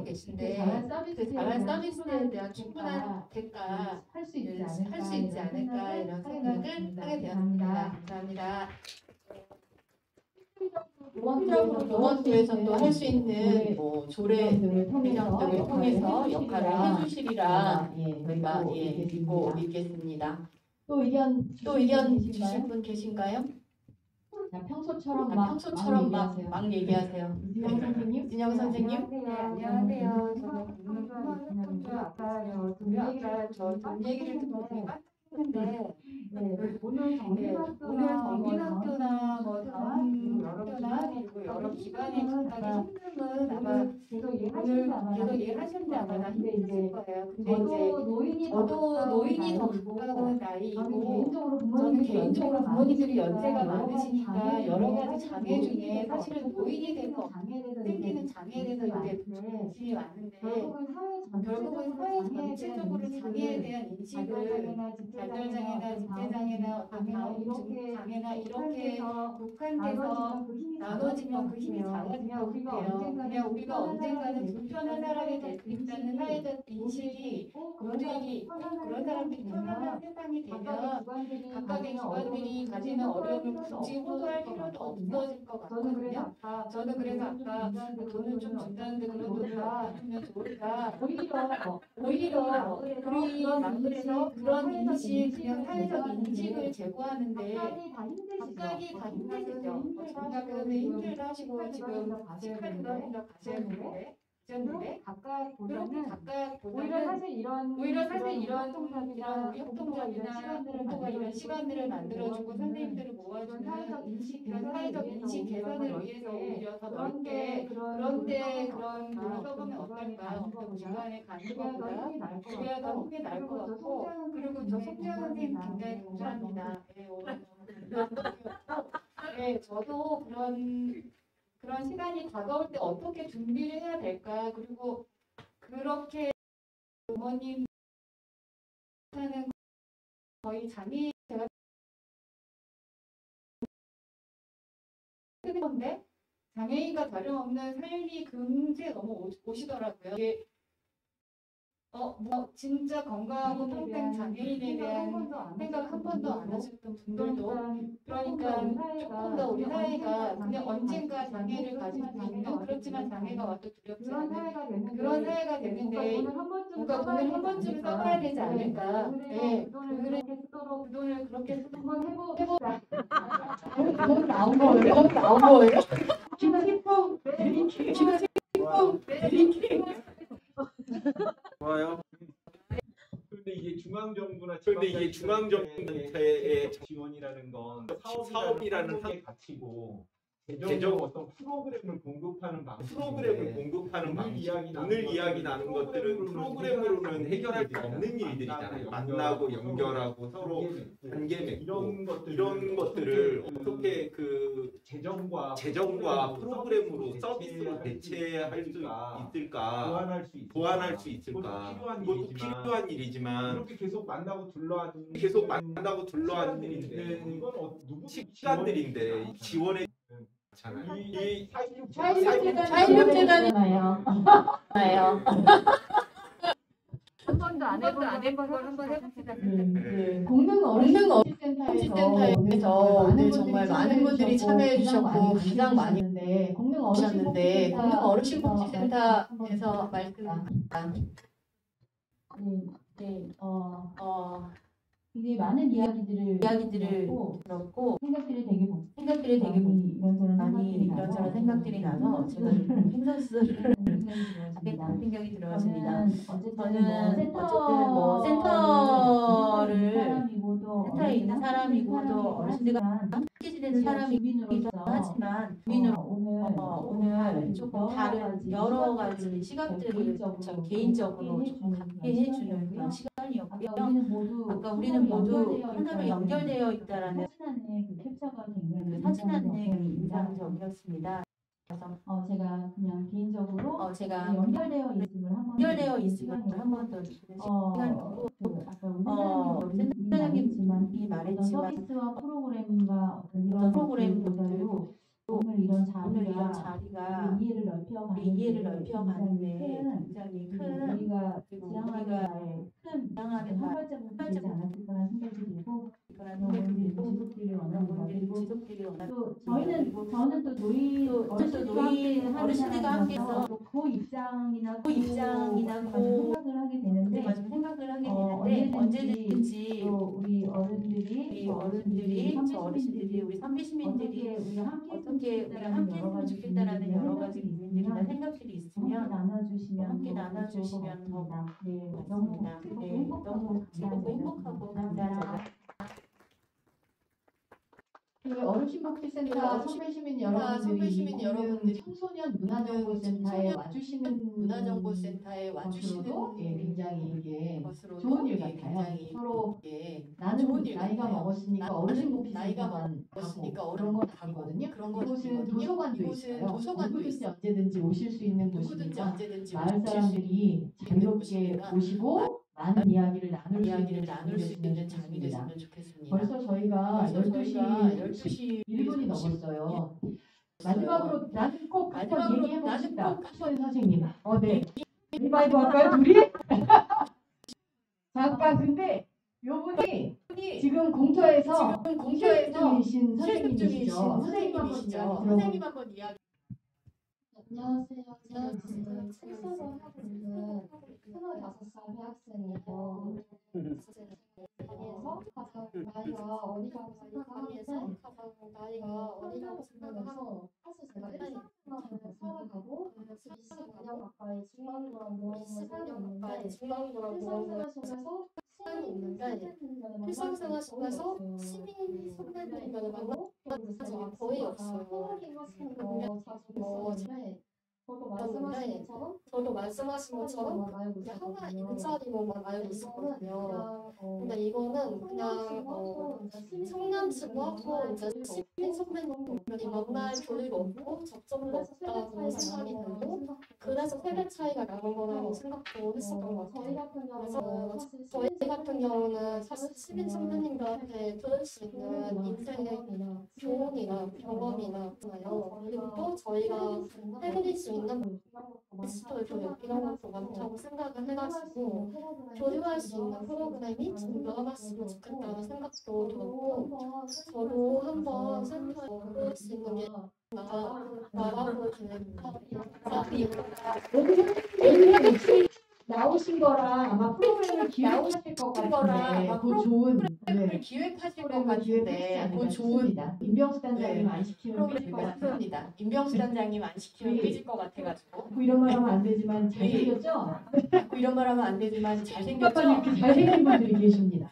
계신데 그 자활 서비스에 대한 충분한 대가 할 수 있지 않을까 이런 생각을 하게 되었습니다. 감사합니다. 노원구에서도 할 수 있는 조례 개정 등을 통해서 역할을 해주시리라 저희가 믿고 있겠습니다. 또 의견 주실 분 계신가요? 평소처럼 막 얘기하세요. 진영 선생님. 네, 안녕하세요. 저는 아까 돈 얘기를 듣고 되게 깜짝했는데 오늘 정민학교나 다음 학교나 그리고 여러 기관의 각각의 힘듦은 아마 계속 이해하셨는지 아마 힘드실 거예요. 근데 이제 저도 노인이 더 가까운 나이이고 저는 개인적으로 부모님들이 연세가 많으시니까 여러 가지 장애 중에 사실은 노인이 돼서 생기는 장애에 대해서 이제 관심이 왔는데 결국은 사회 전체적으로 장애에 대한 인식을 발달장애나 지체장애나 어떤 다운증 장애나 이렇게 국한돼서 나눠지면 그 힘이 작아질 것 같아요. 그냥 우리가 언젠가는 불편한 사람이 될 수 있다는 사회적 인식이 굉장히 그런 사람들이 편안한 세상이 되면 각각의 기관들이 가지는 어려움을 굳이 호소할 필요도 없어질 것 같거든요. 저는 그래서 아까 돈을 좀 준다는데 그런 돈을 안 주면 좋을까. 오히려 그래서 그런 인식, 그냥 사회적 인식을 제고하는데 각각이 다 힘드시죠. 중학교도 힘들다 하시고 지금 18도 하신다고 가셔야 되는데 국전인데 각각 그렇게 각각 오히려 사실 이런 우리 협동조합이나 시간들을 공부가 이런 시간들을 만들어주고 선생님들을 모아주는 이런 사회적 인식 개선을 위해서 오히려 더 넓게 그런데 그런 글을 써보면 어떨까 중간에 가는 것보다 그래야 더 힘이 날 것 같고 그리고 저 송지현 선생님 굉장히 동감합니다. 네, 저도 그런 시간이 다가올 때 어떻게 준비를 해야 될까 그리고 그렇게 부모님 하는 거의 잠이 제가 건데 장애인과 다름없는 삶이 금세 너무 오시더라고요. 이게 뭐 진짜 건강하고 평생 장애인에 대한 생각 한 번도 안 하셨던 분들도 그러니까 조금 더 우리 사회가 그냥 언젠가 장애를 가질 수 있는 그렇지만 장애가 와도 두렵지 않은 그런 사회가 되는데 뭔가 돈을 한 번쯤 써봐야 되지 않을까. 네, 그 돈을 그렇게 한번 해보자. 그건 나온 거예요? 그건 나온 거예요? 김치풍 베리킹 김치풍 베리킹 좋아요. 그런데 이게 중앙정부의 지원이라는 건 사업이라는 한 가치고 재정 어떤 프로그램을 공급하는 오늘 이야기 나눈 것들은 프로그램으로는 해결할 수 없는 일들이잖아요. 만나고 연결하고 서로 관계 맺고 이런 것들을 어떻게 그 재정과 프로그램으로 서비스로 대체할 수 있을까, 보완할 수 있을까. 그것도 필요한 일이지만 이렇게 계속 만나고 둘러앉는 이건 시간들인데 지원해 사회복지재단이잖아요. 한 번도 안 해본 걸 한번 해봅시다. 공릉어르신복지센터에서 오늘 정말 많은 분들이 참여해 주셨고 가장 많이 오셨는데 공릉어르신복지센터에서 말씀드립니다. 굉장히 많은 이야기들을 들었고 생각들이 되게 많이 이런저런 생각들이 나서 제가 생선수를 하겠다는 생각이 들어집니다. 저는 어쨌든 뭐 센터에 있는 사람이고 또 어르신들과 함께 지내는 사람이기도 하지만 오늘 조금 다른 여러 가지 시각들을 개인적으로 조금 갖게 해주는 그런 시간이었고요. 아까 우리는 모두 하나로 연결되어 있다라는 사진 안내 인상적이었습니다. 그래서 제가 그냥 개인적으로 제가 연결되어 있음을 한 번 더 시간이고 우리 센터장님이 말했지만 서비스와 프로그램과 어떤 프로그램들도 오늘 이런 자리가 이해를 넓혀가는 데 굉장히 큰 우리가 그리고 지향하는 지향하는 한 발자국 되지 않았을 거라는 생각이 들고 지속되길 원합니다. 그리고 또 저는 또 노인 어르신들과 함께서 그 입장이나 생각을 하게 되는데 언제든지 또 우리 어른들이 저 어르신들이 우리 선비 시민들이 어떻게 우리가 함께 했으면 좋겠다라는 여러 가지 고민들이나 생각들이 있으면 함께 나눠주시면 더 좋습니다. 너무 즐겁고 행복하고 감사하잖아요. 어르신복지센터 선배시민 여러분들이 청소년 문화정보센터에 문화정보센터에 와주시는 굉장히 이게 것으로 좋은 일 같아요. 서로 나는 나이가 먹었으니까 어르신복지센터만 그런 건 아니거든요. 이곳은 도서관도 있어요. 누구든지 언제든지 오실 수 있는 곳이니까 마을 사람들이 자유롭게 오시고 많은 이야기를 나눌 수 있는 장이 됐으면 좋겠습니다. 벌써 저희가 12시 1분이 넘었어요. 마지막으로 나는 꼭 얘기해보고 싶다. 수원 선생님. 네. 리바이브 할까요, 둘이? 잠깐, 근데 요분이 지금 공터에서 실습 중이신 선생님이시죠. 선생님 한번 이야기. 안녕하세요. 저는 지금 출석을 하고 있는 25살 대학생이고 다니에서 가장 나이가 어리다고 생각해서 사실 제가 일상을 살아가고 20년 가까이 중앙부랑 모임을 중앙부랑 모임을 통해서 시간이 있는데 일상생활 속에서 시민 선배님들을 만나고 사실 거의 없어요. 저도 말씀하신 것처럼 그냥 하나 일자리로만 알고 있었거든요. 근데 이거는 그냥 청년층 하고 이제 시민 선배님들이 만날 교류가 없고 접점도 없다고 생각이 들고 그래서 세대 차이가 나는 거라고 생각도 했었던 것 같아요. 그래서 저희 같은 경우는 사실 시민 선배님들한테 들을 수 있는 인생의 교훈이나 경험이나 있잖아요. 그리고 또 저희가 해드릴 수 있는 디지털 교육 이런 것도 많다고 생각을 해가지고 교류할 수 있는 프로그램이 좀 늘어났으면 좋겠다는 생각도 들었고 저도 한번 센터에 볼 수 있는 게 나가볼 계획입니다. 나오신 거랑 아마 프로그램을 기획하실 것 같은데 그 좋은 프로그램을 기획하실 것 같은데 그 좋은 임병수 단장님 안 시키면 삐질 것 같아요. 맞습니다. 임병수 단장님 안 시키면 삐질 것 같아가지고 이런 말 하면 안 되지만 잘생겼죠? 이런 말 하면 안 되지만 잘생겼죠? 이렇게 잘생긴 분들이 계십니다.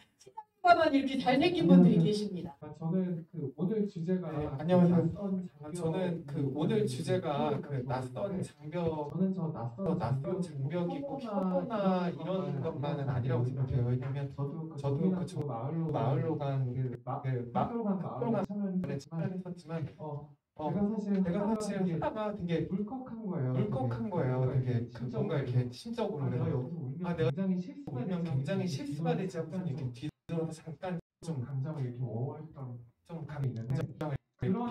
신랑과만 이렇게 잘생긴 분들이 계십니다. 저는 그 오늘 주제가 안녕하세요. 저는 그 오늘 주제가 그 낯선 장벽, 저는 저 낯선 장벽이고 코로나 이런 것만은 아니라고 생각해요. 왜냐면 저도 그 마을로 간 마을에 참여했었지만 내가 사실 하다가 되게 울컥한 거예요. 되게 그 뭔가 이렇게 심적으로 내가 굉장히 실수가 되지 않고 이렇게 뒤돌아서 잠깐 좀 감정을 이렇게 워워했던 좀 감이 있는데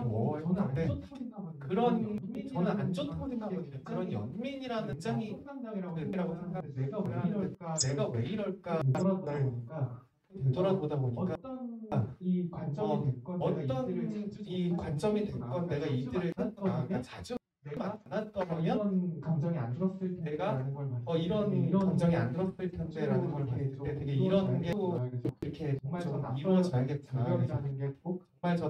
워워했는데 그런 저는 안 좋다고 생각하거든요. 그런 연민이라는 굉장히 성장이라고 생각하는데 내가 왜 이럴까 되돌아보다 보니까 어떤 이 관점이 됐건 내가 이들을 자주 만났더라면 감정이 안 들었을 내가 이런 감정이 안 들었을 텐데라는 걸 봤을 때 되게 이런 게 이렇게 좀 이루어져야겠구나. 정말 저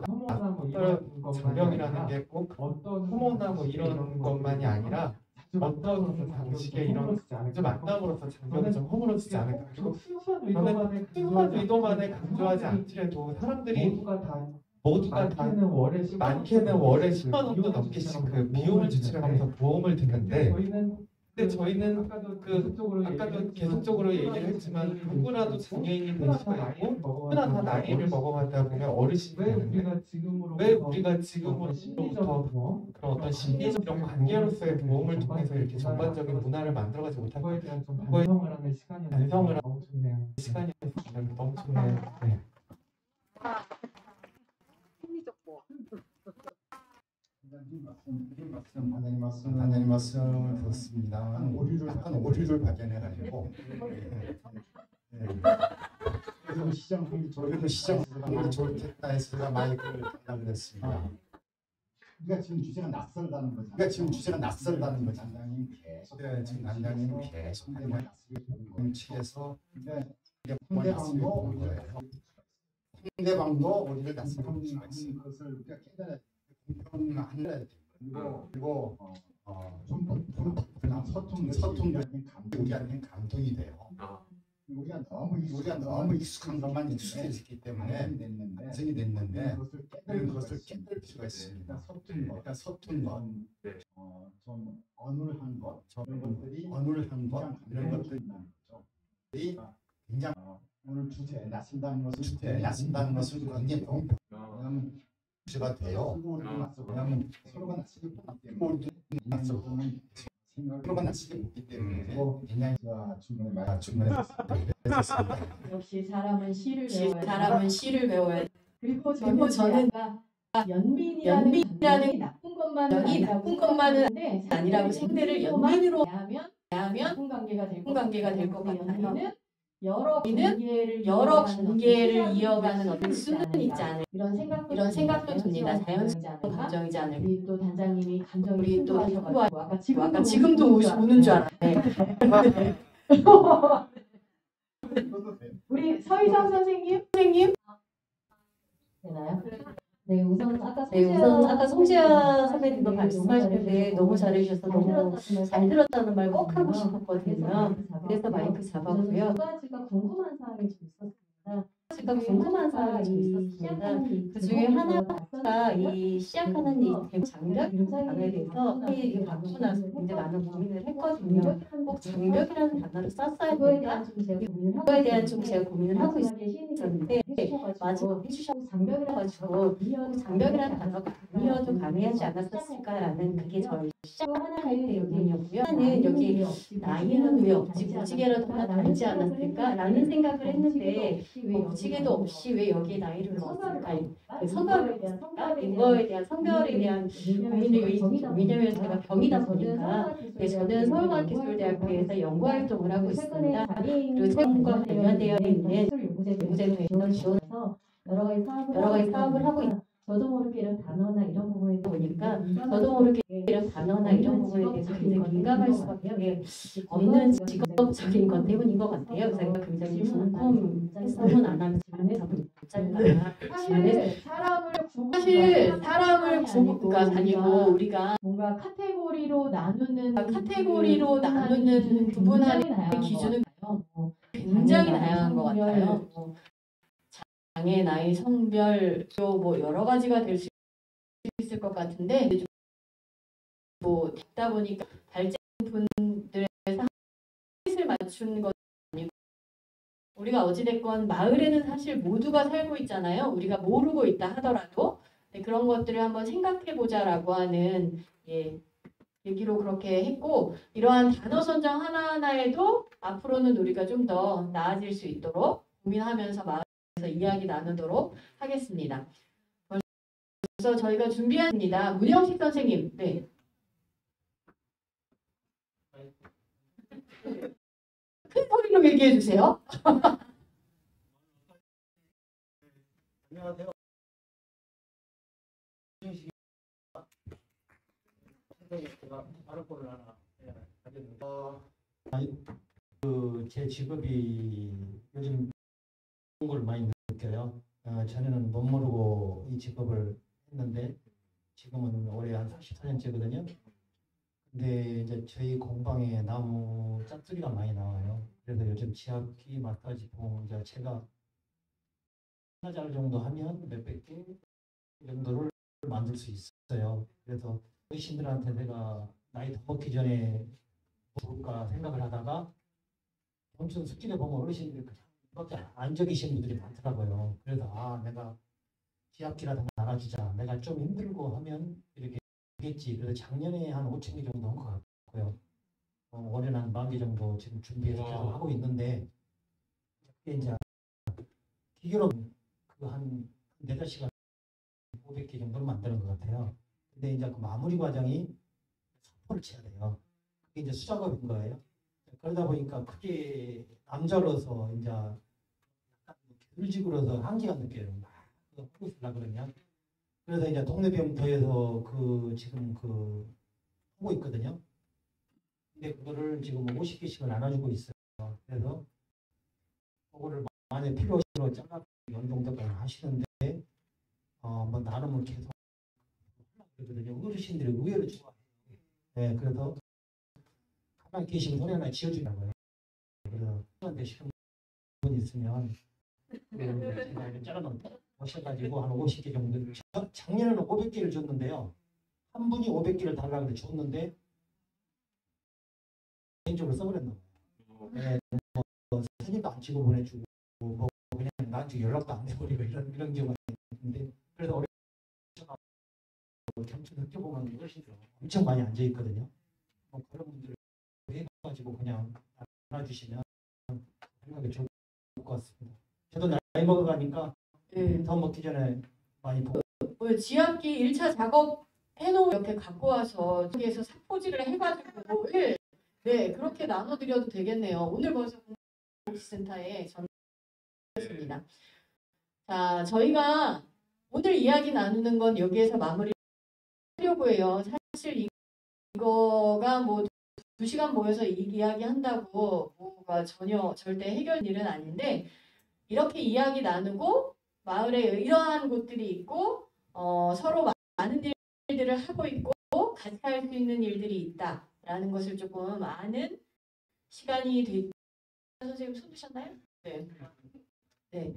장벽이라는 게 꼭 혐오나 뭐 이런 것만이 아니라 어떤 방식의 이런 만남으로서 장벽이 좀 허물어지지 않을까. 그리고 순수한 의도만을 강조하지 않더라도 사람들이 모두가 다 많게는 월에 10만 원도 넘게씩 그 비용을 지출하면서 보험을 듣는데 근데 저희는 아까도 계속적으로 얘기를 했지만 누구라도 장애인이 될 수가 있고 누구나 다 나이를 먹어가다 보면 어르신이 되는데 왜 우리가 지금으로부터 그런 어떤 심리적 이런 관계로서의 보험을 통해서 이렇게 전반적인 문화를 만들어가지 못할까 그거에 대한 좀 반성을 하는 시간이 너무 좋네요. 너무 좋네요. 네. 단장님 말씀 들었습니다. 한 오류를 발견해가지고 그래도 시장 환경이 좋겠다 해서 제가 마이크를 달라고 했습니다. 우리가 지금 주제가 낯설다는 거죠. 단장님 계속 지금 단장님 계속 정치에서 상대방도 온 거예요. 상대방도 우리를 낯설게 수가 있어요. 그것을 우리가 깨달아야 공평하는 그리고 서툰 우리한테 감동이 돼요. 우리가 너무 익숙한 것만 익숙해졌기 때문에 완성이 됐는데 그것을 깨달을 필요가 있습니다. 서툰 것, 좀 어눌한 것, 이런 것들이 굉장히 오늘 주제 낯선다는 것은 굉장히 왜냐하면 주제가 돼요. 왜냐하면 서로가 낯설기 때문에 굉장히 중간에 역시 사람은 시를 배워야 돼. 그리고 저는 연민이라는 나쁜 것만은 아니라고 생대를 연민으로 하면 나쁜 관계가 될 것 같아요. 여러 관계를 이어가는 어떤 수는 있지 않을 이런 생각도 듭니다. 자연스러운 감정이지 않을 우리 또 단장님이 감정이 우리 또 풍부하셔가지고 아까 지금도 오는 줄 알았네. 우리 서희성 선생님 되나요? 네, 우선 아까 송지아 선배님도 말씀하실 때 너무 잘해주셔서 너무 잘 들었다는 말 꼭 하고 싶었거든요. 그래서 마이크 잡았고요. 두 가지가 궁금한 사항이 좀 있었습니다. 그 중에 하나가 이 시작하는 이 대부 장벽이라는 단어에 대해서 이 받고 나서 굉장히 많은 고민을 했거든요. 꼭 장벽이라는 단어를 썼어야 될까? 이거에 대한 좀 제가 고민을 하고 있었는데 마지막에 해주셔서 장벽이라가지고 장벽이라는 단어가 아니어도 가능하지 않았을까라는 그게 저희 시작 하나의 의견이었고요. 하나는 여기 나이는 왜 없지? 무지개라도 하나 달지 않았을까라는 생각을 했는데 무지개도 없이 왜 여기에 나이를 넣었을까? 이거에 대한 성별에 대한 고민을 왜냐면 제가 병이다 보니까 저는 서울과학기술대학교에서 연구활동을 하고 있습니다. 그리고 체험과 관련되어 있는 연구제도에 지원해서 여러 가지 사업을 하고 있습니다. 저도 모르게 이런 단어나 이런 부분에 보니까 저도 모르게 이런 단어나 이런 부분에 대해서 굉장히 민감할 수밖에 없는 직업적인 것 때문인 것 같아요. 그래서 제가 굉장히 궁금했으면 안 하면 질문해서 사실 사람을 그러니까 아니고 우리가 뭔가 카테고리로 나누는 구분하는 기준은 굉장히 다양한 것 같아요. 장애, 나이, 성별, 뭐 여러 가지가 될 수 있을 것 같은데 뭐 듣다 보니까 발제분들에서 을 맞추는 건 아니고 우리가 어찌됐건 마을에는 사실 모두가 살고 있잖아요. 우리가 모르고 있다 하더라도 그런 것들을 한번 생각해보자라고 하는 얘기로 그렇게 했고 이러한 단어 선정 하나하나에도 앞으로는 우리가 좀 더 나아질 수 있도록 고민하면서 마을에서 이야기 나누도록 하겠습니다. 벌써 저희가 준비합니다. 문영식 선생님. 네. 큰 소리로 얘기해 주세요. 안녕하세요. 제가 발언권을 하나 가졌는데 제 직업이 요즘 그런 걸 많이 느껴요. 전에는 못 모르고 이 직업을 했는데 지금은 올해 한 44년째거든요. 근데 이제 저희 공방에 나무 짝두리가 많이 나와요. 그래서 요즘 지압기 마사지 봉 이제 제가 하나 잘 정도 하면 몇백 개 정도를 만들 수 있어요. 그래서 어르신들한테 내가 나이 더 먹기 전에 볼까 생각을 하다가 엄청 숲길에 보면 어르신들이 그밖에 안 적이신 분들이 많더라고요. 그래서 내가 지압기라도 나가주자. 내가 좀 힘들고 하면 이렇게 되겠지. 그래서 작년에 한 5천 개 정도 한 것 같고요. 올해는 한 10,000개 정도 지금 준비해서 계속 하고 있는데 이제 기계로 한 4-5시간 500개 정도를 만드는 것 같아요. 근데 이제 그 마무리 과정이 소포를 쳐야 돼요. 그게 이제 수작업인 거예요. 그러다 보니까 크게 남자로서 이제 약간 개들지구로서 한계가 느껴요. 막 하고 있으려고 그러면. 그래서 이제 동네 병터에서 지금 하고 있거든요. 근데 그거를 지금 50개씩을 나눠주고 있어요. 그래서 그거를 만약에 필요하시로 잘라 연동작을 하시는데 뭐 나름을 계속 그러거든요. 어르신들이 의외로 좋아해요. 네, 그래서 가만히 계시면 노래 하나 지어주라고요. 그래서 저한테 시간 분 있으면 제가 잘라놓은 오셔가지고 한 50개 정도. 작년에는 500개를 줬는데요. 한 분이 500개를 달라고 해서 줬는데 개인적으로 써버렸나 봐요. 네, 뭐 사진도 안 찍어 보내주고 뭐 그냥 나한테 연락도 안 해버리고 이런 경우가 있는데 그래서 어려서 경찰 느껴보면 어르신들 엄청 많이 앉아 있거든요. 뭐 그런 분들을 해가지고 그냥 안아주시면 생각이 좋을 것 같습니다. 저도 나이 먹어가니까 더 먹기 전에 많이 보고. 지압기 1차 작업 해놓고 이렇게 갖고 와서 여기에서 삽포질을 해가지고 네 그렇게 나눠드려도 되겠네요. 오늘 벌써 공동센터에 전했습니다. 자 저희가 오늘 이야기 나누는 건 여기에서 마무리 하려고 해요. 사실 이거가 뭐 2시간 모여서 이야기 한다고 뭐가 절대 해결 일은 아닌데 이렇게 이야기 나누고 마을에 이러한 곳들이 있고 서로 많은 일들을 하고 있고 같이 할 수 있는 일들이 있다라는 것을 조금 아는 시간이 됐. 선생님 손드셨나요? 네. 네.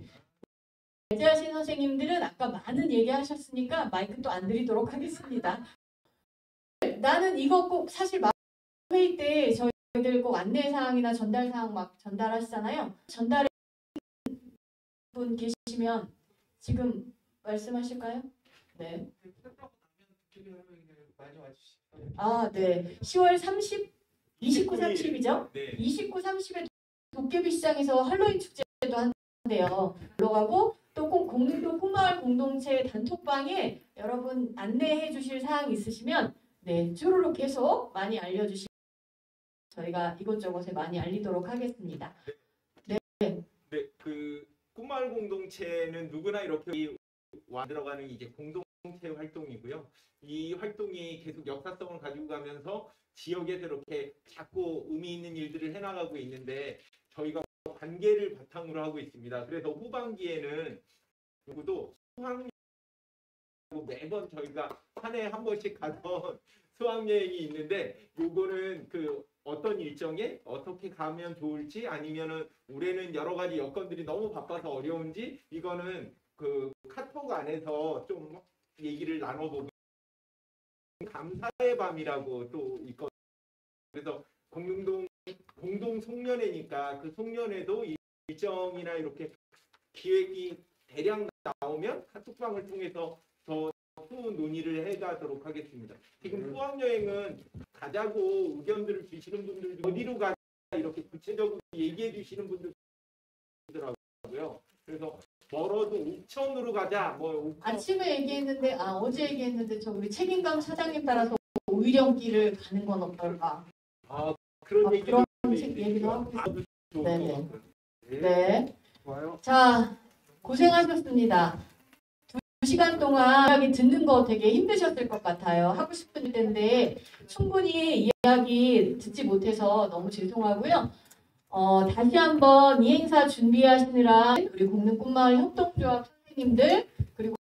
배제하신 선생님들은 아까 많은 얘기하셨으니까 마이크 또 안 드리도록 하겠습니다. 나는 이거 꼭 사실 회의 때 저희들 꼭 안내사항이나 전달사항 막 전달하시잖아요. 전달해 분 계시면 지금 말씀하실까요? 네. 아, 네. 10월 30, 29, 30이죠? 네. 29, 30에 도깨비 시장에서 할로윈 축제도 한대요. 들어가고 또 꼭 공릉도 꽃마을 공동체 단톡방에 여러분 안내해 주실 사항 있으시면 네, 쭈루룩 계속 많이 알려주시면 저희가 이곳저곳에 많이 알리도록 하겠습니다. 네. 네, 그 꽃마을 공동체는 누구나 이렇게 들어가는 이제 공동체 활동이고요. 이 활동이 계속 역사성을 가지고 가면서 지역에서 이렇게 자꾸 의미 있는 일들을 해나가고 있는데 저희가 관계를 바탕으로 하고 있습니다. 그래서 후반기에는 누구도 수학여행 매번 저희가 한 해 한 번씩 가던 수학여행이 있는데 요거는 그 어떤 일정에 어떻게 가면 좋을지 아니면은 올해는 여러 가지 여건들이 너무 바빠서 어려운지 이거는 그 카톡 안에서 좀 얘기를 나눠보고 감사의 밤이라고 또 있거든요. 그래서 공동 송년회니까 그 송년회도 일정이나 이렇게 기획이 대량 나오면 카톡방을 통해서 더 후 논의를 해가도록 하겠습니다. 지금 수학여행은 가자고 의견들을 주시는 분들도 어디로 가자 이렇게 구체적으로 얘기해 주시는 분들도 있더라고요. 그래서 멀어도 옥천으로 가자. 뭐 옥천. 아침에 얘기했는데 어제 얘기했는데 저 우리 책임감 사장님 따라서 오일영길을 가는 건 어떨까? 그런 얘기도 하고 네네. 네. 자, 고생하셨습니다. 2시간 동안 이야기 듣는 거 되게 힘드셨을 것 같아요. 하고 싶은 텐데 충분히 이야기 듣지 못해서 너무 죄송하고요. 다시 한번 이 행사 준비하시느라 우리 공릉꽃마을 협동조합 선생님들 그리고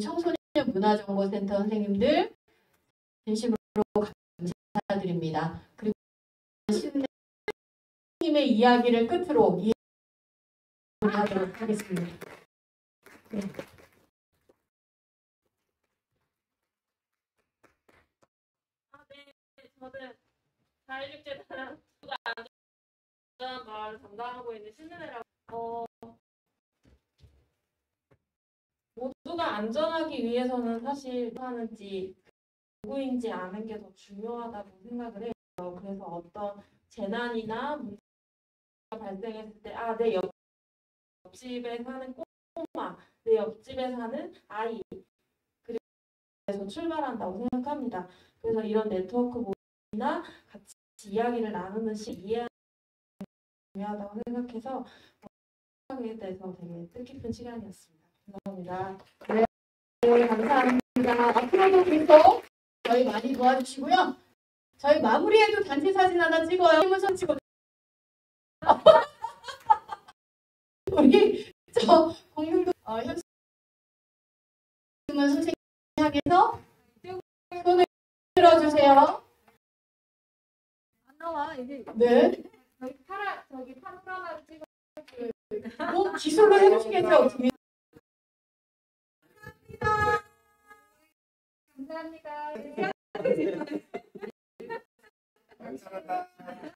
청소년 문화정보센터 선생님들 진심으로 감사드립니다. 그리고 선생님의 이야기를 끝으로 이해하도록 하겠습니다. 네. 저는 4.16재단 누가 안전한 마을을 담당하고 있는 신은혜라고 모두가 안전하기 위해서는 사실 하는지 누구인지 아는 게 더 중요하다고 생각을 해요. 그래서 어떤 재난이나 문제가 발생했을 때 내 옆집에 사는 꼬마, 내 옆집에 사는 아이 그래서 출발한다고 생각합니다. 그래서 이런 네트워크 모임이나 같이 이야기를 나누는 이해하는 게 중요하다고 생각해서 하게 돼서 되게 뜻깊은 시간이었습니다. 감사합니다. 네, 감사합니다. 앞으로도 계속 저희 많이 도와주시고요. 저희 마무리해도 단체 사진 하나 찍어요. 힘을 손 찍어. 우리 저 공릉도 현수문 선생님 향해서 손을 들어주세요. 안 나와 이제. 네. 저기 파노라마 찍어. 기술로 해주시겠죠? 감사합니다. 감사합니다.